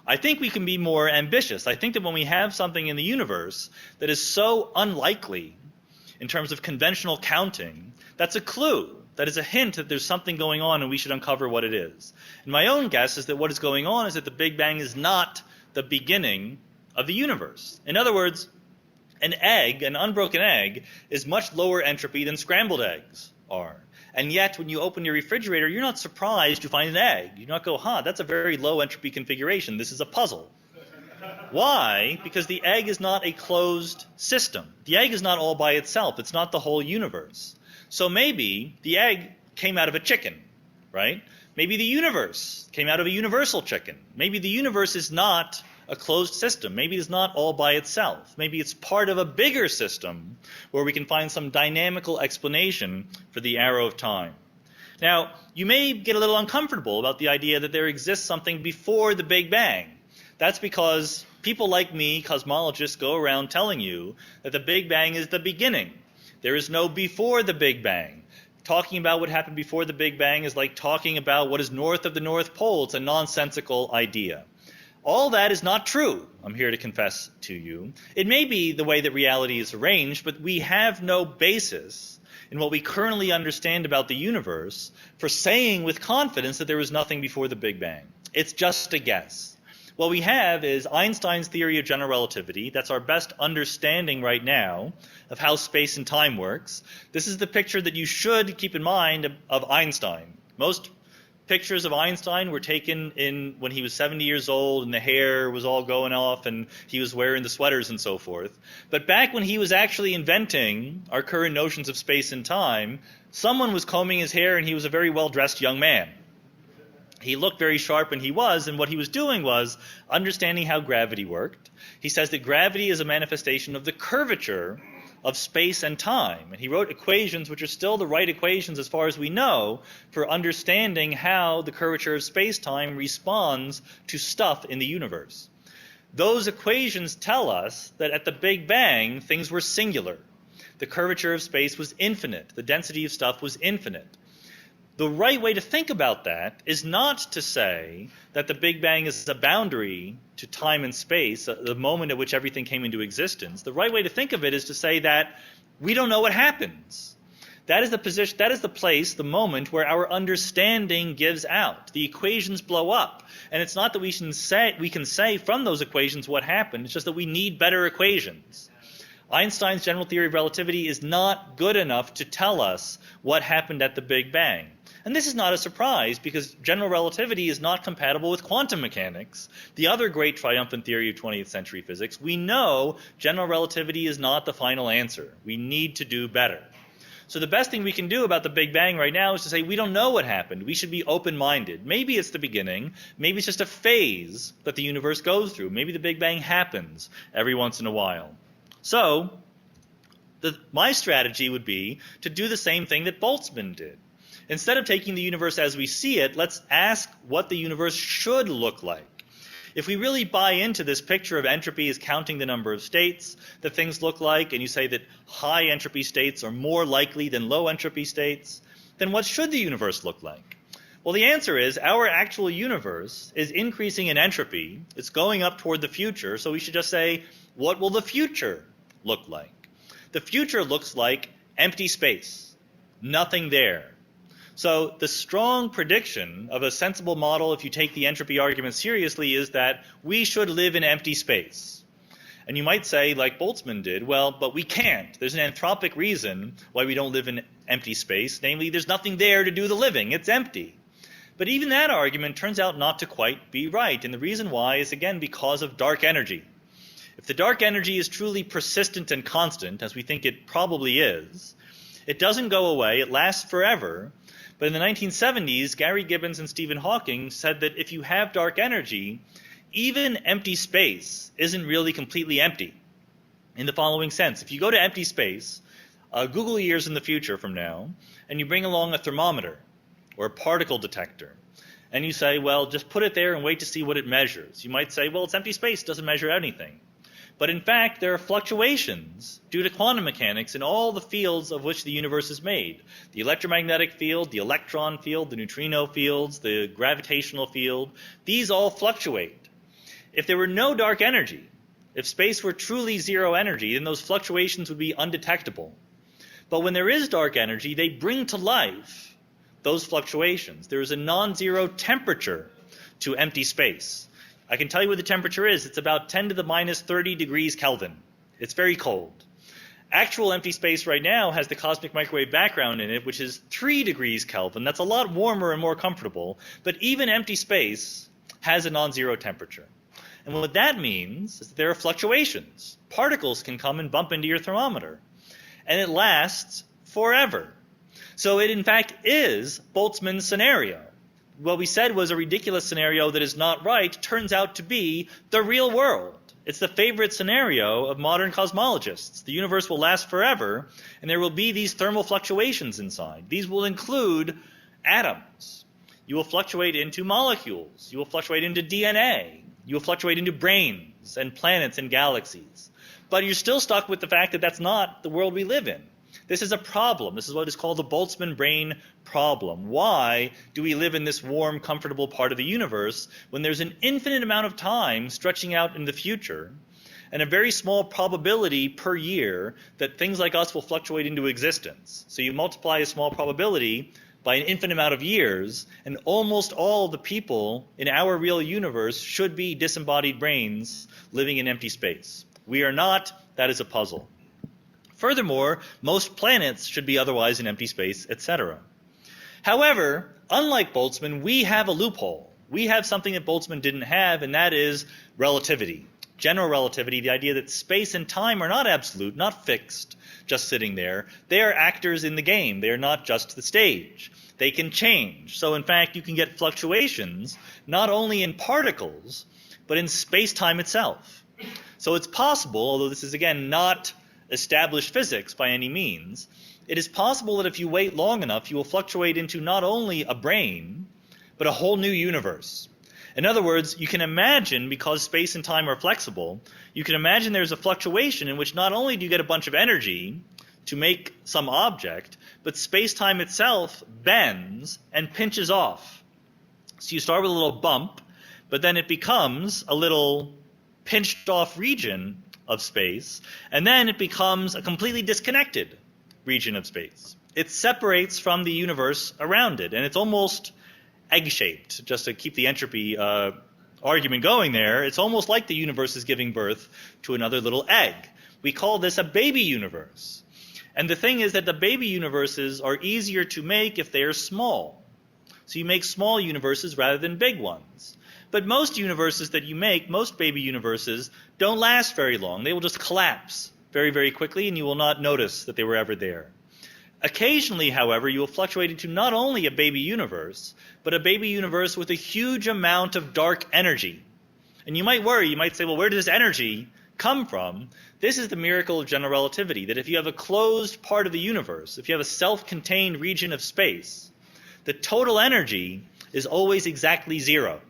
I think we can be more ambitious. I think that when we have something in the universe that is so unlikely in terms of conventional counting, that's a clue. That is a hint that there's something going on and we should uncover what it is. And my own guess is that what is going on is that the Big Bang is not the beginning of the universe. In other words, an egg, an unbroken egg, is much lower entropy than scrambled eggs are. And yet, when you open your refrigerator, you're not surprised to find an egg. You don't go, that's a very low entropy configuration. This is a puzzle. Why? Because the egg is not a closed system. The egg is not all by itself. It's not the whole universe. So maybe the egg came out of a chicken, right? Maybe the universe came out of a universal chicken. Maybe the universe is not a closed system. Maybe it's not all by itself. Maybe it's part of a bigger system where we can find some dynamical explanation for the arrow of time. Now, you may get a little uncomfortable about the idea that there exists something before the Big Bang. That's because people like me, cosmologists, go around telling you that the Big Bang is the beginning. There is no before the Big Bang. Talking about what happened before the Big Bang is like talking about what is north of the North Pole. It's a nonsensical idea. All that is not true, I'm here to confess to you. It may be the way that reality is arranged, but we have no basis in what we currently understand about the universe for saying with confidence that there was nothing before the Big Bang. It's just a guess. What we have is Einstein's theory of general relativity. That's our best understanding right now of how space and time works. This is the picture that you should keep in mind of Einstein. Most pictures of Einstein were taken when he was 70 years old and the hair was all going off and he was wearing the sweaters and so forth. But back when he was actually inventing our current notions of space and time, someone was combing his hair and he was a very well-dressed young man. He looked very sharp, and he was, and what he was doing was understanding how gravity worked. He says that gravity is a manifestation of the curvature of space and time. And he wrote equations which are still the right equations as far as we know for understanding how the curvature of space-time responds to stuff in the universe. Those equations tell us that at the Big Bang, things were singular. The curvature of space was infinite. The density of stuff was infinite. The right way to think about that is not to say that the Big Bang is a boundary to time and space, the moment at which everything came into existence. The right way to think of it is to say that we don't know what happens. That is the position, that is the place, the moment where our understanding gives out. The equations blow up. And it's not that we can say from those equations what happened. It's just that we need better equations. Einstein's general theory of relativity is not good enough to tell us what happened at the Big Bang. And this is not a surprise because general relativity is not compatible with quantum mechanics, the other great triumphant theory of 20th century physics. We know general relativity is not the final answer. We need to do better. So the best thing we can do about the Big Bang right now is to say we don't know what happened. We should be open-minded. Maybe it's the beginning. Maybe it's just a phase that the universe goes through. Maybe the Big Bang happens every once in a while. So my strategy would be to do the same thing that Boltzmann did. Instead of taking the universe as we see it, let's ask what the universe should look like. If we really buy into this picture of entropy as counting the number of states that things look like, and you say that high entropy states are more likely than low entropy states, then what should the universe look like? Well, the answer is our actual universe is increasing in entropy. It's going up toward the future, so we should just say, what will the future look like? The future looks like empty space, nothing there. So the strong prediction of a sensible model, if you take the entropy argument seriously, is that we should live in empty space. And you might say, like Boltzmann did, well, but we can't. There's an anthropic reason why we don't live in empty space. Namely, there's nothing there to do the living. It's empty. But even that argument turns out not to quite be right. And the reason why is, again, because of dark energy. If the dark energy is truly persistent and constant, as we think it probably is, it doesn't go away. It lasts forever. But in the 1970s, Gary Gibbons and Stephen Hawking said that if you have dark energy, even empty space isn't really completely empty. In the following sense, if you go to empty space, Google years in the future from now, and you bring along a thermometer or a particle detector, and you say, well, just put it there and wait to see what it measures. You might say, well, it's empty space, it doesn't measure anything. But in fact, there are fluctuations due to quantum mechanics in all the fields of which the universe is made. The electromagnetic field, the electron field, the neutrino fields, the gravitational field, these all fluctuate. If there were no dark energy, if space were truly zero energy, then those fluctuations would be undetectable. But when there is dark energy, they bring to life those fluctuations. There is a non-zero temperature to empty space. I can tell you what the temperature is. It's about 10 to the minus 30 degrees Kelvin. It's very cold. Actual empty space right now has the cosmic microwave background in it, which is 3 degrees Kelvin. That's a lot warmer and more comfortable. But even empty space has a non-zero temperature. And what that means is that there are fluctuations. Particles can come and bump into your thermometer. And it lasts forever. So it, in fact, is Boltzmann's scenario. What we said was a ridiculous scenario that is not right turns out to be the real world. It's the favorite scenario of modern cosmologists. The universe will last forever, and there will be these thermal fluctuations inside. These will include atoms. You will fluctuate into molecules. You will fluctuate into DNA. You will fluctuate into brains and planets and galaxies. But you're still stuck with the fact that that's not the world we live in. This is a problem. This is what is called the Boltzmann brain problem. Why do we live in this warm, comfortable part of the universe when there's an infinite amount of time stretching out in the future and a very small probability per year that things like us will fluctuate into existence? So you multiply a small probability by an infinite amount of years, and almost all of the people in our real universe should be disembodied brains living in empty space. We are not. That is a puzzle. Furthermore, most planets should be otherwise in empty space, etc. However, unlike Boltzmann, we have a loophole. We have something that Boltzmann didn't have, and that is relativity. General relativity, the idea that space and time are not absolute, not fixed, just sitting there. They are actors in the game. They are not just the stage. They can change. So in fact, you can get fluctuations not only in particles, but in space-time itself. So it's possible, although this is again not established physics by any means, it is possible that if you wait long enough, you will fluctuate into not only a brain, but a whole new universe. In other words, you can imagine, because space and time are flexible, you can imagine there's a fluctuation in which not only do you get a bunch of energy to make some object, but space-time itself bends and pinches off. So you start with a little bump, but then it becomes a little pinched off region of space, and then it becomes a completely disconnected region of space. It separates from the universe around it, and it's almost egg-shaped. Just to keep the entropy argument going there, it's almost like the universe is giving birth to another little egg. We call this a baby universe. And the thing is that the baby universes are easier to make if they are small. So you make small universes rather than big ones. But most universes that you make, most baby universes, don't last very long. They will just collapse very, very quickly, and you will not notice that they were ever there. Occasionally, however, you will fluctuate into not only a baby universe, but a baby universe with a huge amount of dark energy. And you might worry, you might say, well, where does this energy come from? This is the miracle of general relativity, that if you have a closed part of the universe, if you have a self-contained region of space, the total energy is always exactly zero.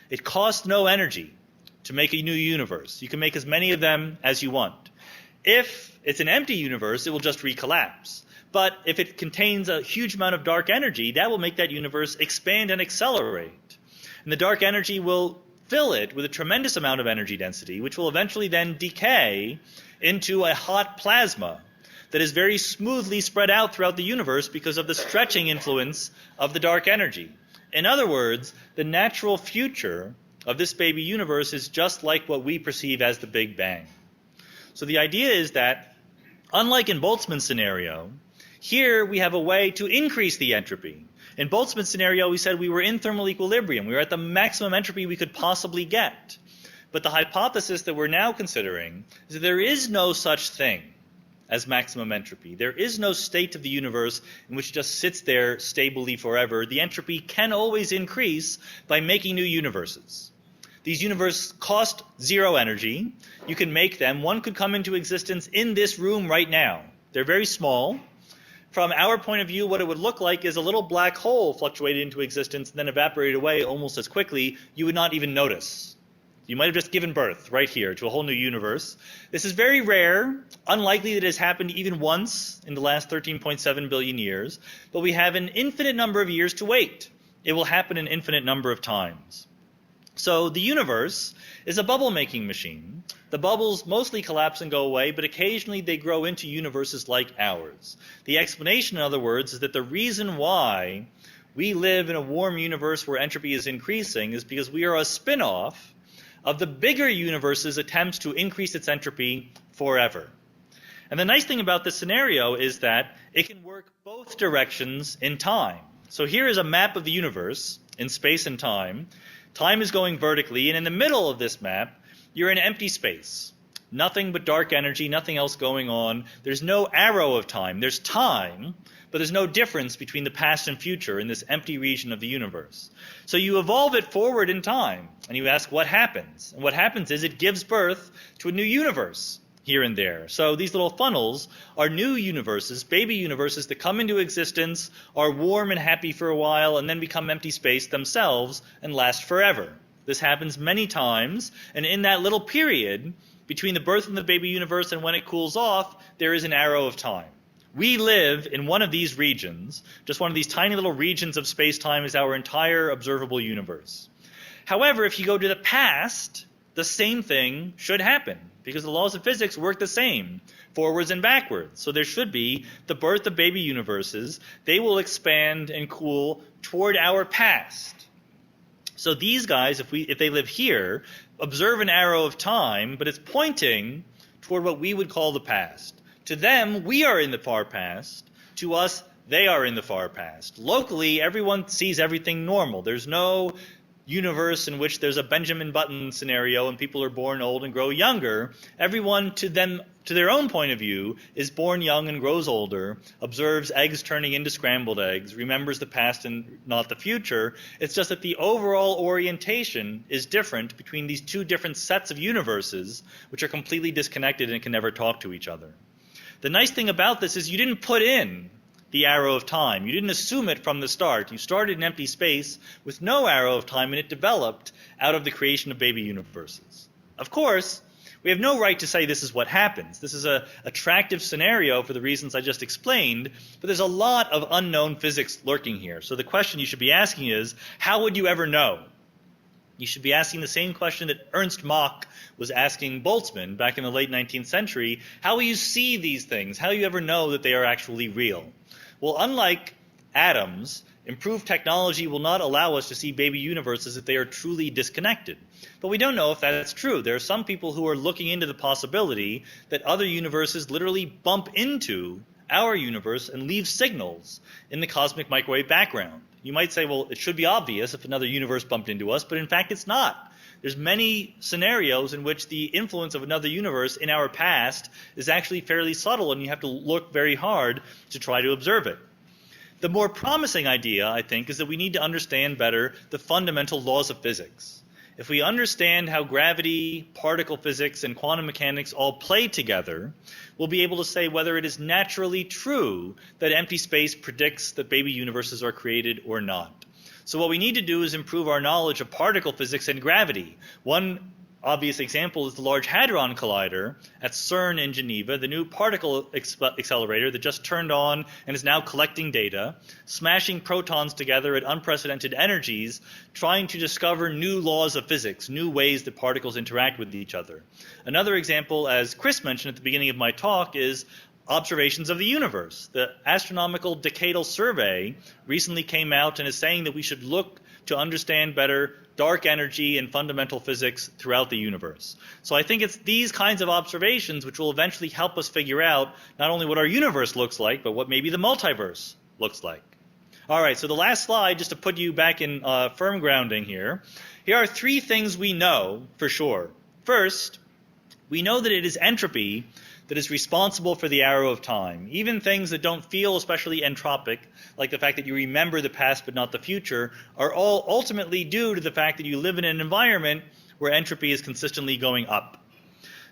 It costs no energy to make a new universe. You can make as many of them as you want. If it's an empty universe, it will just recollapse. But if it contains a huge amount of dark energy, that will make that universe expand and accelerate. And the dark energy will fill it with a tremendous amount of energy density, which will eventually then decay into a hot plasma that is very smoothly spread out throughout the universe because of the stretching influence of the dark energy. In other words, the natural future of this baby universe is just like what we perceive as the Big Bang. So the idea is that, unlike in Boltzmann's scenario, here we have a way to increase the entropy. In Boltzmann's scenario, we said we were in thermal equilibrium. We were at the maximum entropy we could possibly get. But the hypothesis that we're now considering is that there is no such thing as maximum entropy. There is no state of the universe in which it just sits there stably forever. The entropy can always increase by making new universes. These universes cost zero energy. You can make them. One could come into existence in this room right now. They're very small. From our point of view, what it would look like is a little black hole fluctuated into existence and then evaporated away almost as quickly. You would not even notice. You might have just given birth right here to a whole new universe. This is very rare, unlikely that it has happened even once in the last 13.7 billion years, but we have an infinite number of years to wait. It will happen an infinite number of times. So the universe is a bubble-making machine. The bubbles mostly collapse and go away, but occasionally they grow into universes like ours. The explanation, in other words, is that the reason why we live in a warm universe where entropy is increasing is because we are a spin-off of the bigger universe's attempts to increase its entropy forever. And the nice thing about this scenario is that it can work both directions in time. So here is a map of the universe in space and time. Time is going vertically, and in the middle of this map, you're in empty space. Nothing but dark energy, nothing else going on. There's no arrow of time. There's time, but there's no difference between the past and future in this empty region of the universe. So you evolve it forward in time, and you ask what happens. And what happens is it gives birth to a new universe here and there. So these little funnels are new universes, baby universes that come into existence, are warm and happy for a while, and then become empty space themselves and last forever. This happens many times, and in that little period between the birth of the baby universe and when it cools off, there is an arrow of time. We live in one of these regions. Just one of these tiny little regions of space-time is our entire observable universe. However, if you go to the past, the same thing should happen, because the laws of physics work the same, forwards and backwards. So there should be the birth of baby universes. They will expand and cool toward our past. So these guys, if they live here, observe an arrow of time, but it's pointing toward what we would call the past. To them, we are in the far past. To us, they are in the far past. Locally, everyone sees everything normal. There's no universe in which there's a Benjamin Button scenario and people are born old and grow younger. Everyone, to their own point of view, is born young and grows older, observes eggs turning into scrambled eggs, remembers the past and not the future. It's just that the overall orientation is different between these two different sets of universes, which are completely disconnected and can never talk to each other. The nice thing about this is you didn't put in the arrow of time. You didn't assume it from the start. You started in empty space with no arrow of time, and it developed out of the creation of baby universes. Of course, we have no right to say this is what happens. This is an attractive scenario for the reasons I just explained, but there's a lot of unknown physics lurking here. So the question you should be asking is, how would you ever know? You should be asking the same question that Ernst Mach was asking Boltzmann back in the late 19th century. How will you see these things? How will you ever know that they are actually real? Well, unlike atoms, improved technology will not allow us to see baby universes if they are truly disconnected. But we don't know if that's true. There are some people who are looking into the possibility that other universes literally bump into our universe and leave signals in the cosmic microwave background. You might say, well, it should be obvious if another universe bumped into us, but in fact it's not. There's many scenarios in which the influence of another universe in our past is actually fairly subtle, and you have to look very hard to try to observe it. The more promising idea, I think, is that we need to understand better the fundamental laws of physics. If we understand how gravity, particle physics, and quantum mechanics all play together, we'll be able to say whether it is naturally true that empty space predicts that baby universes are created or not. So what we need to do is improve our knowledge of particle physics and gravity. One obvious example is the Large Hadron Collider at CERN in Geneva, the new particle accelerator that just turned on and is now collecting data, smashing protons together at unprecedented energies, trying to discover new laws of physics, new ways that particles interact with each other. Another example, as Chris mentioned at the beginning of my talk, is observations of the universe. The Astronomical Decadal Survey recently came out and is saying that we should look to understand better dark energy and fundamental physics throughout the universe. So I think it's these kinds of observations which will eventually help us figure out not only what our universe looks like, but what maybe the multiverse looks like. All right, so the last slide, just to put you back in firm grounding here. Here are three things we know for sure. First, we know that it is entropy that is responsible for the arrow of time. Even things that don't feel especially entropic, like the fact that you remember the past but not the future, are all ultimately due to the fact that you live in an environment where entropy is consistently going up.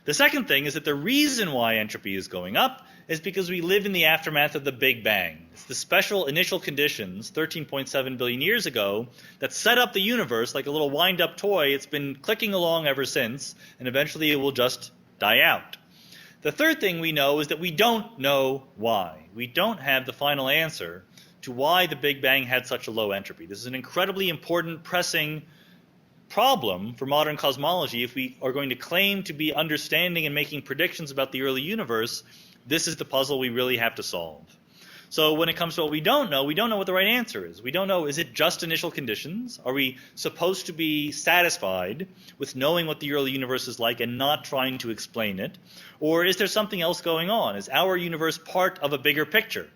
The second thing is that the reason why entropy is going up is because we live in the aftermath of the Big Bang. It's the special initial conditions 13.7 billion years ago that set up the universe like a little wind-up toy. It's been clicking along ever since, and eventually it will just die out. The third thing we know is that we don't know why. We don't have the final answer to why the Big Bang had such a low entropy. This is an incredibly important, pressing problem for modern cosmology. If we are going to claim to be understanding and making predictions about the early universe, this is the puzzle we really have to solve. So when it comes to what we don't know what the right answer is. We don't know, is it just initial conditions? Are we supposed to be satisfied with knowing what the early universe is like and not trying to explain it? Or is there something else going on? Is our universe part of a bigger picture?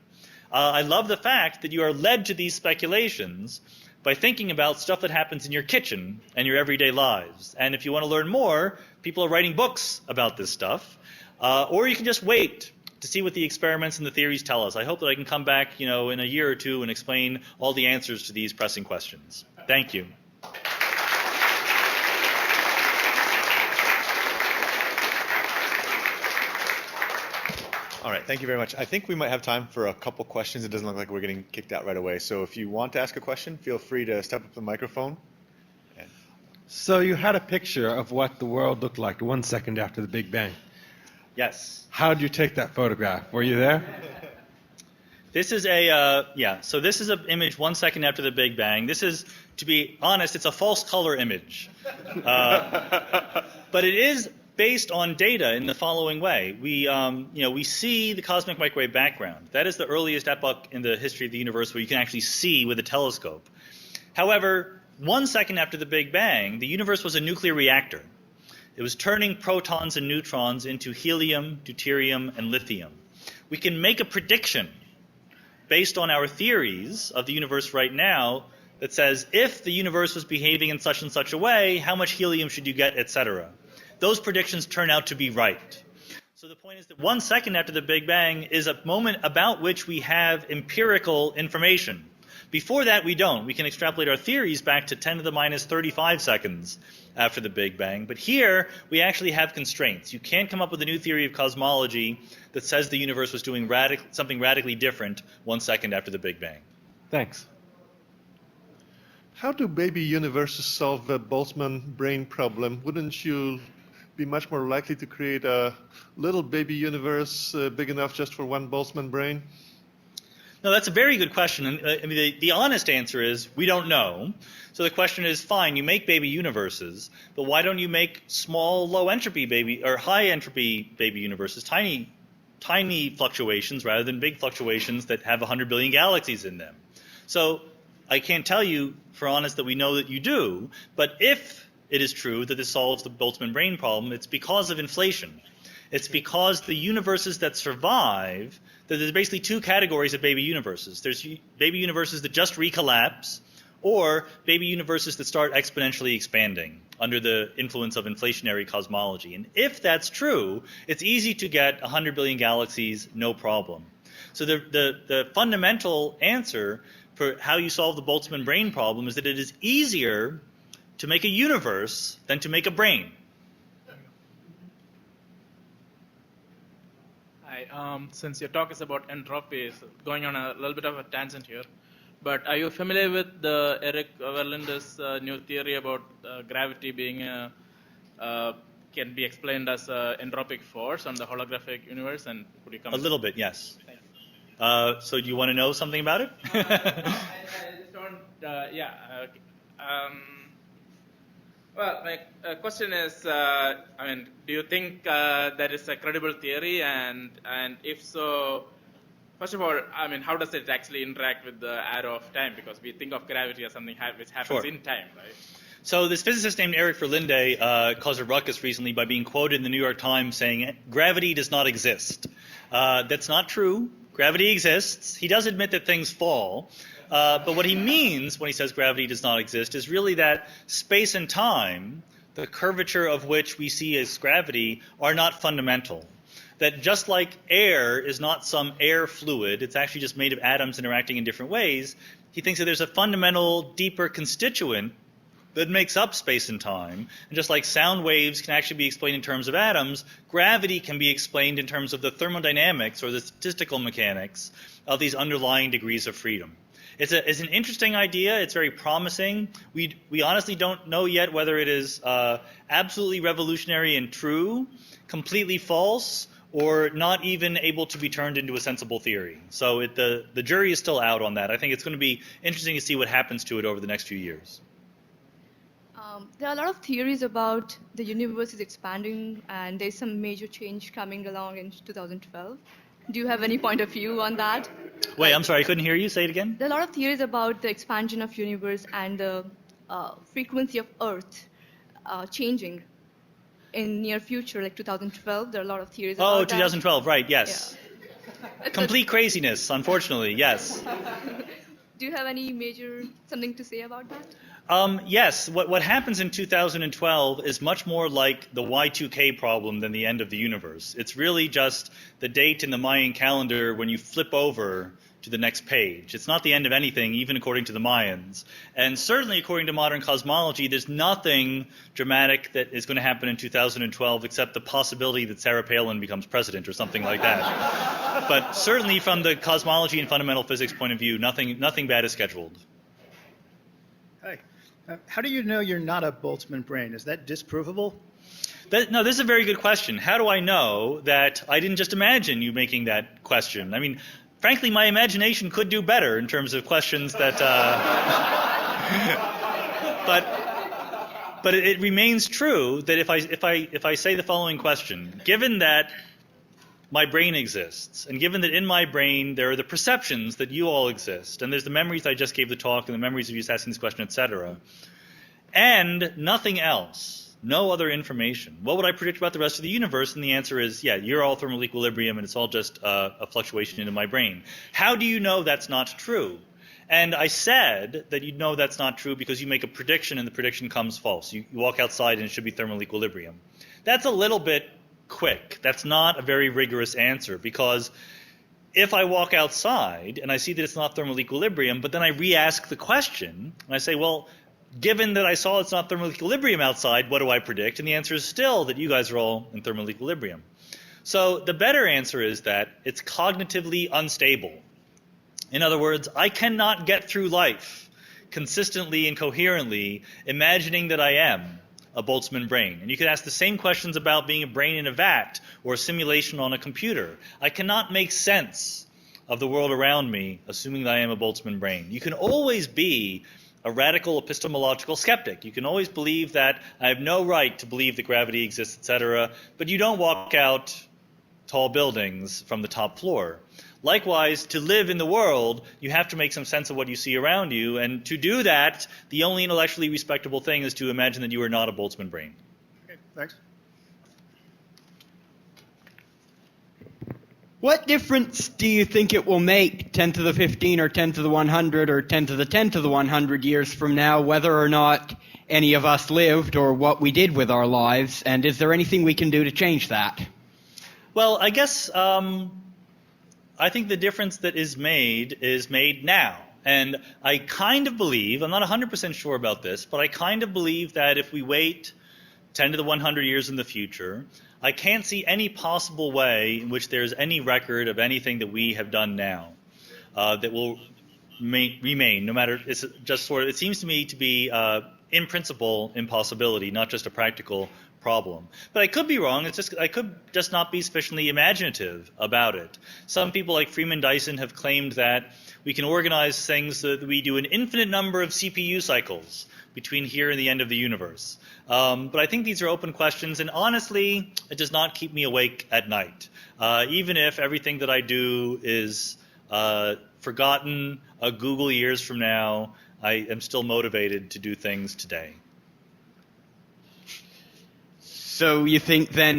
I love the fact that you are led to these speculations by thinking about stuff that happens in your kitchen and your everyday lives. And if you want to learn more, people are writing books about this stuff. Or you can just wait to see what the experiments and the theories tell us. I hope that I can come back, in a year or two and explain all the answers to these pressing questions. Thank you. All right, thank you very much. I think we might have time for a couple questions. It doesn't look like we're getting kicked out right away. So if you want to ask a question, feel free to step up to the microphone. So you had a picture of what the world looked like 1 second after the Big Bang. Yes. How did you take that photograph? Were you there? This is so this is an image 1 second after the Big Bang. This is, to be honest, it's a false color image. But it is based on data in the following way. We see the cosmic microwave background. That is the earliest epoch in the history of the universe where you can actually see with a telescope. However, 1 second after the Big Bang, the universe was a nuclear reactor. It was turning protons and neutrons into helium, deuterium, and lithium. We can make a prediction based on our theories of the universe right now that says if the universe was behaving in such and such a way, how much helium should you get, etc. Those predictions turn out to be right. So the point is that 1 second after the Big Bang is a moment about which we have empirical information. Before that, we don't. We can extrapolate our theories back to 10 to the minus 35 seconds after the Big Bang. But here, we actually have constraints. You can't come up with a new theory of cosmology that says the universe was doing something radically different 1 second after the Big Bang. Thanks. How do baby universes solve the Boltzmann brain problem? Wouldn't you be much more likely to create a little baby universe big enough just for one Boltzmann brain? No, that's a very good question. And the honest answer is we don't know. So the question is, fine, you make baby universes, but why don't you make small low entropy baby or high entropy baby universes, tiny fluctuations rather than big fluctuations that have 100 billion galaxies in them? So I can't tell you for honest that we know that you do, but if it is true that this solves the Boltzmann brain problem, it's because of inflation. It's because the universes that survive, there's basically two categories of baby universes. There's baby universes that just recollapse, or baby universes that start exponentially expanding under the influence of inflationary cosmology. And if that's true, it's easy to get 100 billion galaxies, no problem. So the fundamental answer for how you solve the Boltzmann brain problem is that it is easier to make a universe than to make a brain. Hi, since your talk is about entropy, so going on a little bit of a tangent here, but are you familiar with the Eric Verlinder's new theory about gravity being can be explained as an entropic force on the holographic universe? And could you comment? A little bit, yes. So do you want to know something about it? I just don't, yeah. Well, my question is, do you think that is a credible theory, and if so, first of all, how does it actually interact with the arrow of time? Because we think of gravity as something which happens Sure. in time, right? So this physicist named Eric Verlinde caused a ruckus recently by being quoted in the New York Times saying gravity does not exist. That's not true. Gravity exists. He does admit that things fall. But what he means when he says gravity does not exist is really that space and time, the curvature of which we see as gravity, are not fundamental. That just like air is not some air fluid, it's actually just made of atoms interacting in different ways, he thinks that there's a fundamental, deeper constituent that makes up space and time. And just like sound waves can actually be explained in terms of atoms, gravity can be explained in terms of the thermodynamics or the statistical mechanics of these underlying degrees of freedom. It's an interesting idea. It's very promising. We honestly don't know yet whether it is absolutely revolutionary and true, completely false, or not even able to be turned into a sensible theory. So the jury is still out on that. I think it's going to be interesting to see what happens to it over the next few years. There are a lot of theories about the universe is expanding, and there's some major change coming along in 2012. Do you have any point of view on that? Wait, I'm sorry, I couldn't hear you. Say it again. There are a lot of theories about the expansion of universe and the frequency of Earth changing in near future, like 2012. There are a lot of theories about that. 2012, right, yes. Yeah. Complete craziness, unfortunately, yes. Do you have any major something to say about that? Yes, what happens in 2012 is much more like the Y2K problem than the end of the universe. It's really just the date in the Mayan calendar when you flip over to the next page. It's not the end of anything, even according to the Mayans. And certainly according to modern cosmology, there's nothing dramatic that is going to happen in 2012 except the possibility that Sarah Palin becomes president or something like that. But certainly from the cosmology and fundamental physics point of view, nothing bad is scheduled. Hi. How do you know you're not a Boltzmann brain? Is that disprovable? No, this is a very good question. How do I know that I didn't just imagine you making that question? I mean, frankly, my imagination could do better in terms of questions that... but it remains true that if I say the following question, given that my brain exists, and given that in my brain there are the perceptions that you all exist, and there's the memories I just gave the talk, and the memories of you asking this question, etc., and nothing else, no other information, what would I predict about the rest of the universe? And the answer is, yeah, you're all thermal equilibrium, and it's all just a fluctuation into my brain. How do you know that's not true? And I said that you know that's not true because you make a prediction, and the prediction comes false. You walk outside, and it should be thermal equilibrium. That's a little bit quick. That's not a very rigorous answer, because if I walk outside and I see that it's not thermal equilibrium, but then I re-ask the question, and I say, well, given that I saw it's not thermal equilibrium outside, what do I predict? And the answer is still that you guys are all in thermal equilibrium. So the better answer is that it's cognitively unstable. In other words, I cannot get through life consistently and coherently imagining that I am a Boltzmann brain. And you could ask the same questions about being a brain in a vat or a simulation on a computer. I cannot make sense of the world around me assuming that I am a Boltzmann brain. You can always be a radical epistemological skeptic. You can always believe that I have no right to believe that gravity exists, etc., but you don't walk out tall buildings from the top floor. Likewise, to live in the world, you have to make some sense of what you see around you, and to do that, the only intellectually respectable thing is to imagine that you are not a Boltzmann brain. Okay, thanks. What difference do you think it will make 10 to the 15 or 10 to the 100 or 10 to the 10 to the 100 years from now, whether or not any of us lived or what we did with our lives, and is there anything we can do to change that? Well, I guess I think the difference that is made now. And I kind of believe, I'm not 100% sure about this, but I kind of believe that if we wait 10 to the 100 years in the future, I can't see any possible way in which there's any record of anything that we have done now that will remain, no matter, it's just sort of, it seems to me to be in principle impossibility, not just a practical problem. But I could be wrong. I could just not be sufficiently imaginative about it. Some people like Freeman Dyson have claimed that we can organize things so that we do an infinite number of CPU cycles, between here and the end of the universe. But I think these are open questions, and honestly, it does not keep me awake at night. Even if everything that I do is forgotten a Google years from now, I am still motivated to do things today. So you think then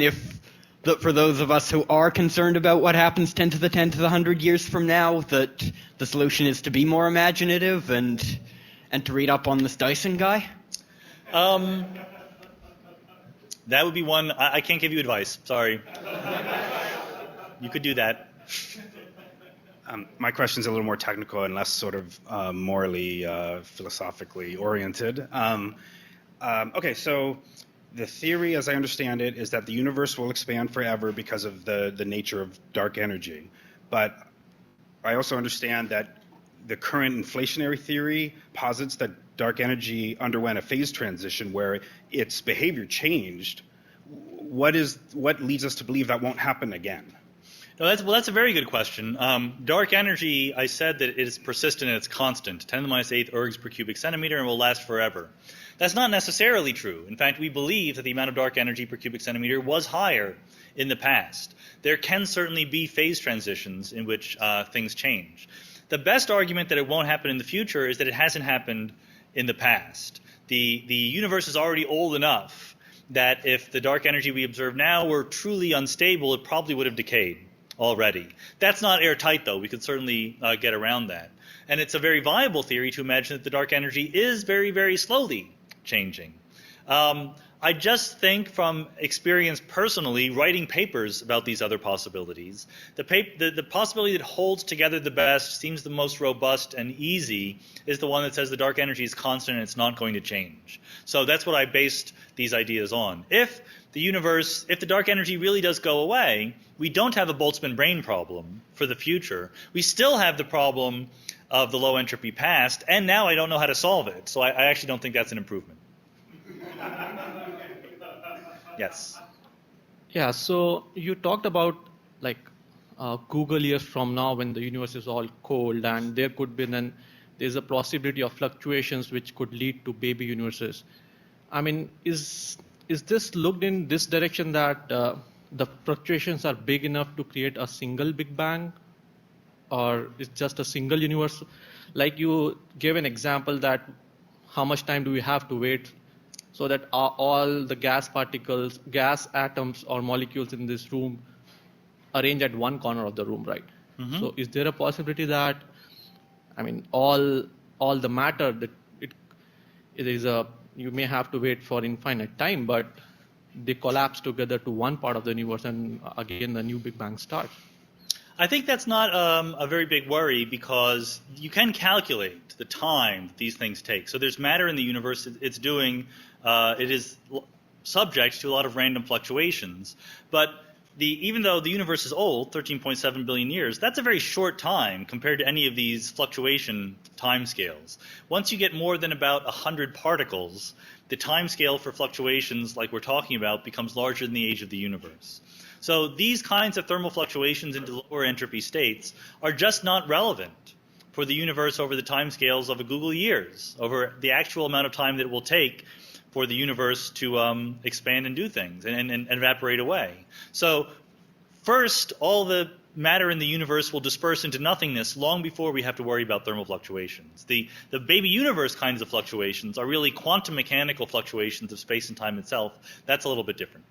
that for those of us who are concerned about what happens 10 to the 10 to the 100 years from now, that the solution is to be more imaginative and to read up on this Dyson guy? That would be one. I can't give you advice. Sorry. You could do that. My question is a little more technical and less sort of morally, philosophically oriented. Okay, so the theory, as I understand it, is that the universe will expand forever because of the nature of dark energy. But I also understand that the current inflationary theory posits that dark energy underwent a phase transition where its behavior changed. What leads us to believe that won't happen again? No, that's a very good question. Dark energy, I said that it is persistent and it's constant, 10 to the minus 8 ergs per cubic centimeter, and will last forever. That's not necessarily true. In fact, we believe that the amount of dark energy per cubic centimeter was higher in the past. There can certainly be phase transitions in which things change. The best argument that it won't happen in the future is that it hasn't happened in the past. The universe is already old enough that if the dark energy we observe now were truly unstable, it probably would have decayed already. That's not airtight, though. We could certainly get around that. And it's a very viable theory to imagine that the dark energy is very, very slowly changing. I just think from experience personally, writing papers about these other possibilities, the possibility that holds together the best, seems the most robust and easy, is the one that says the dark energy is constant and it's not going to change. So that's what I based these ideas on. If the dark energy really does go away, we don't have a Boltzmann brane problem for the future. We still have the problem of the low entropy past, and now I don't know how to solve it. So I actually don't think that's an improvement. Yes. Yeah, so you talked about like Google years from now when the universe is all cold, and there could be there's a possibility of fluctuations which could lead to baby universes. I mean, is this looked in this direction that the fluctuations are big enough to create a single Big Bang, or it's just a single universe? Like you gave an example that how much time do we have to wait so that all the gas particles, gas atoms or molecules in this room arrange at one corner of the room, right? Mm-hmm. So is there a possibility that, I mean, all the matter that you may have to wait for infinite time, but they collapse together to one part of the universe, and again the new Big Bang starts? I think that's not a very big worry, because you can calculate the time that these things take. So there's matter in the universe. It is subject to a lot of random fluctuations. But even though the universe is old, 13.7 billion years, that's a very short time compared to any of these fluctuation timescales. Once you get more than about 100 particles, the timescale for fluctuations like we're talking about becomes larger than the age of the universe. So these kinds of thermal fluctuations into lower entropy states are just not relevant for the universe over the timescales of a Google years, over the actual amount of time that it will take for the universe to expand and do things and evaporate away. So first, all the matter in the universe will disperse into nothingness long before we have to worry about thermal fluctuations. The baby universe kinds of fluctuations are really quantum mechanical fluctuations of space and time itself. That's a little bit different.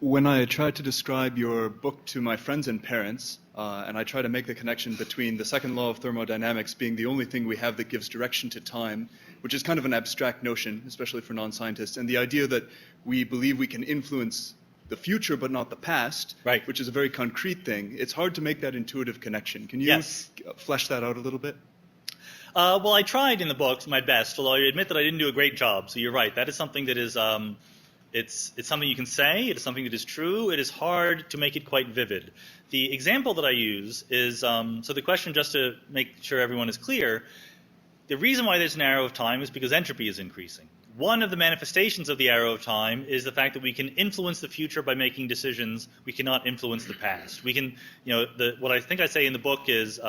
When I tried to describe your book to my friends and parents, and I try to make the connection between the second law of thermodynamics being the only thing we have that gives direction to time, which is kind of an abstract notion, especially for non-scientists, and the idea that we believe we can influence the future but not the past, right, which is a very concrete thing, it's hard to make that intuitive connection. Can you flesh that out a little bit? Well, I tried in the book my best, although I admit that I didn't do a great job. So you're right. That is something that is... It's something you can say, it is something that is true, it is hard to make it quite vivid. The example that I use is, so the question, just to make sure everyone is clear, the reason why there's an arrow of time is because entropy is increasing. One of the manifestations of the arrow of time is the fact that we can influence the future by making decisions. We cannot influence the past. We can, what I think I say in the book is,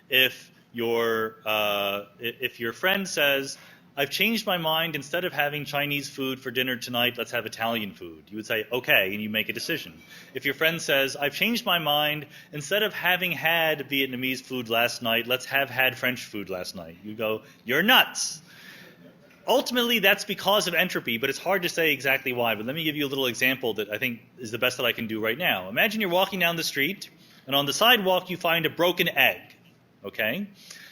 if if your friend says, I've changed my mind, instead of having Chinese food for dinner tonight, let's have Italian food. You would say, okay, and you make a decision. If your friend says, I've changed my mind, instead of having had Vietnamese food last night, let's have had French food last night. You go, you're nuts. Ultimately, that's because of entropy, but it's hard to say exactly why. But let me give you a little example that I think is the best that I can do right now. Imagine you're walking down the street, and on the sidewalk you find a broken egg, okay?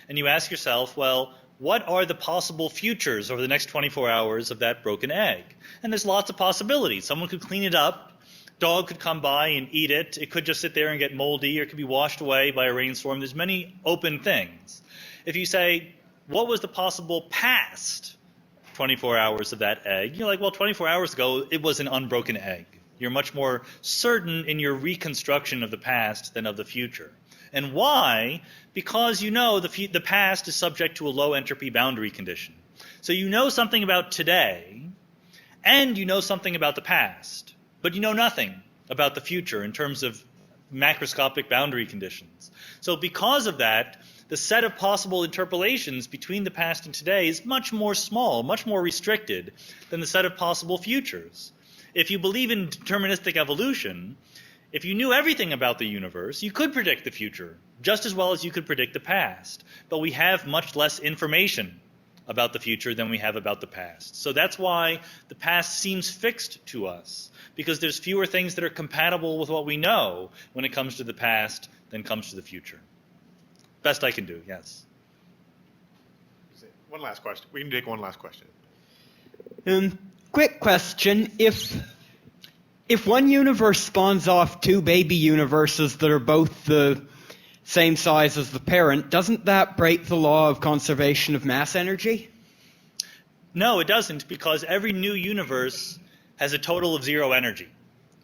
And you ask yourself, well, what are the possible futures over the next 24 hours of that broken egg? And there's lots of possibilities. Someone could clean it up. Dog could come by and eat it. It could just sit there and get moldy, or it could be washed away by a rainstorm. There's many open things. If you say, what was the possible past 24 hours of that egg? You're like, well, 24 hours ago, it was an unbroken egg. You're much more certain in your reconstruction of the past than of the future. And why? Because you know the past is subject to a low entropy boundary condition. So you know something about today, and you know something about the past, but you know nothing about the future in terms of macroscopic boundary conditions. So because of that, the set of possible interpolations between the past and today is much more small, much more restricted than the set of possible futures. If you believe in deterministic evolution, if you knew everything about the universe, you could predict the future just as well as you could predict the past. But we have much less information about the future than we have about the past. So that's why the past seems fixed to us, because there's fewer things that are compatible with what we know when it comes to the past than comes to the future. Best I can do, yes. One last question. We can take one last question. Quick question. If one universe spawns off two baby universes that are both the same size as the parent, doesn't that break the law of conservation of mass energy? No, it doesn't, because every new universe has a total of zero energy.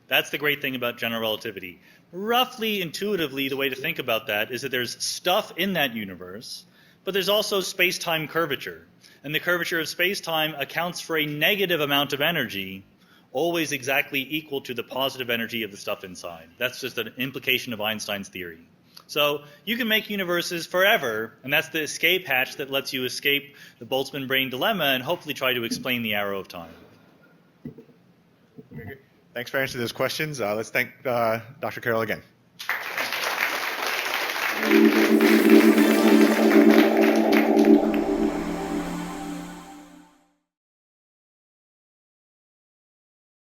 That's the great thing about general relativity. Roughly, intuitively, the way to think about that is that there's stuff in that universe, but there's also space-time curvature. And the curvature of space-time accounts for a negative amount of energy, always exactly equal to the positive energy of the stuff inside. That's just an implication of Einstein's theory. So you can make universes forever, and that's the escape hatch that lets you escape the Boltzmann brain dilemma and hopefully try to explain the arrow of time. Thanks for answering those questions. Let's thank Dr. Carroll again.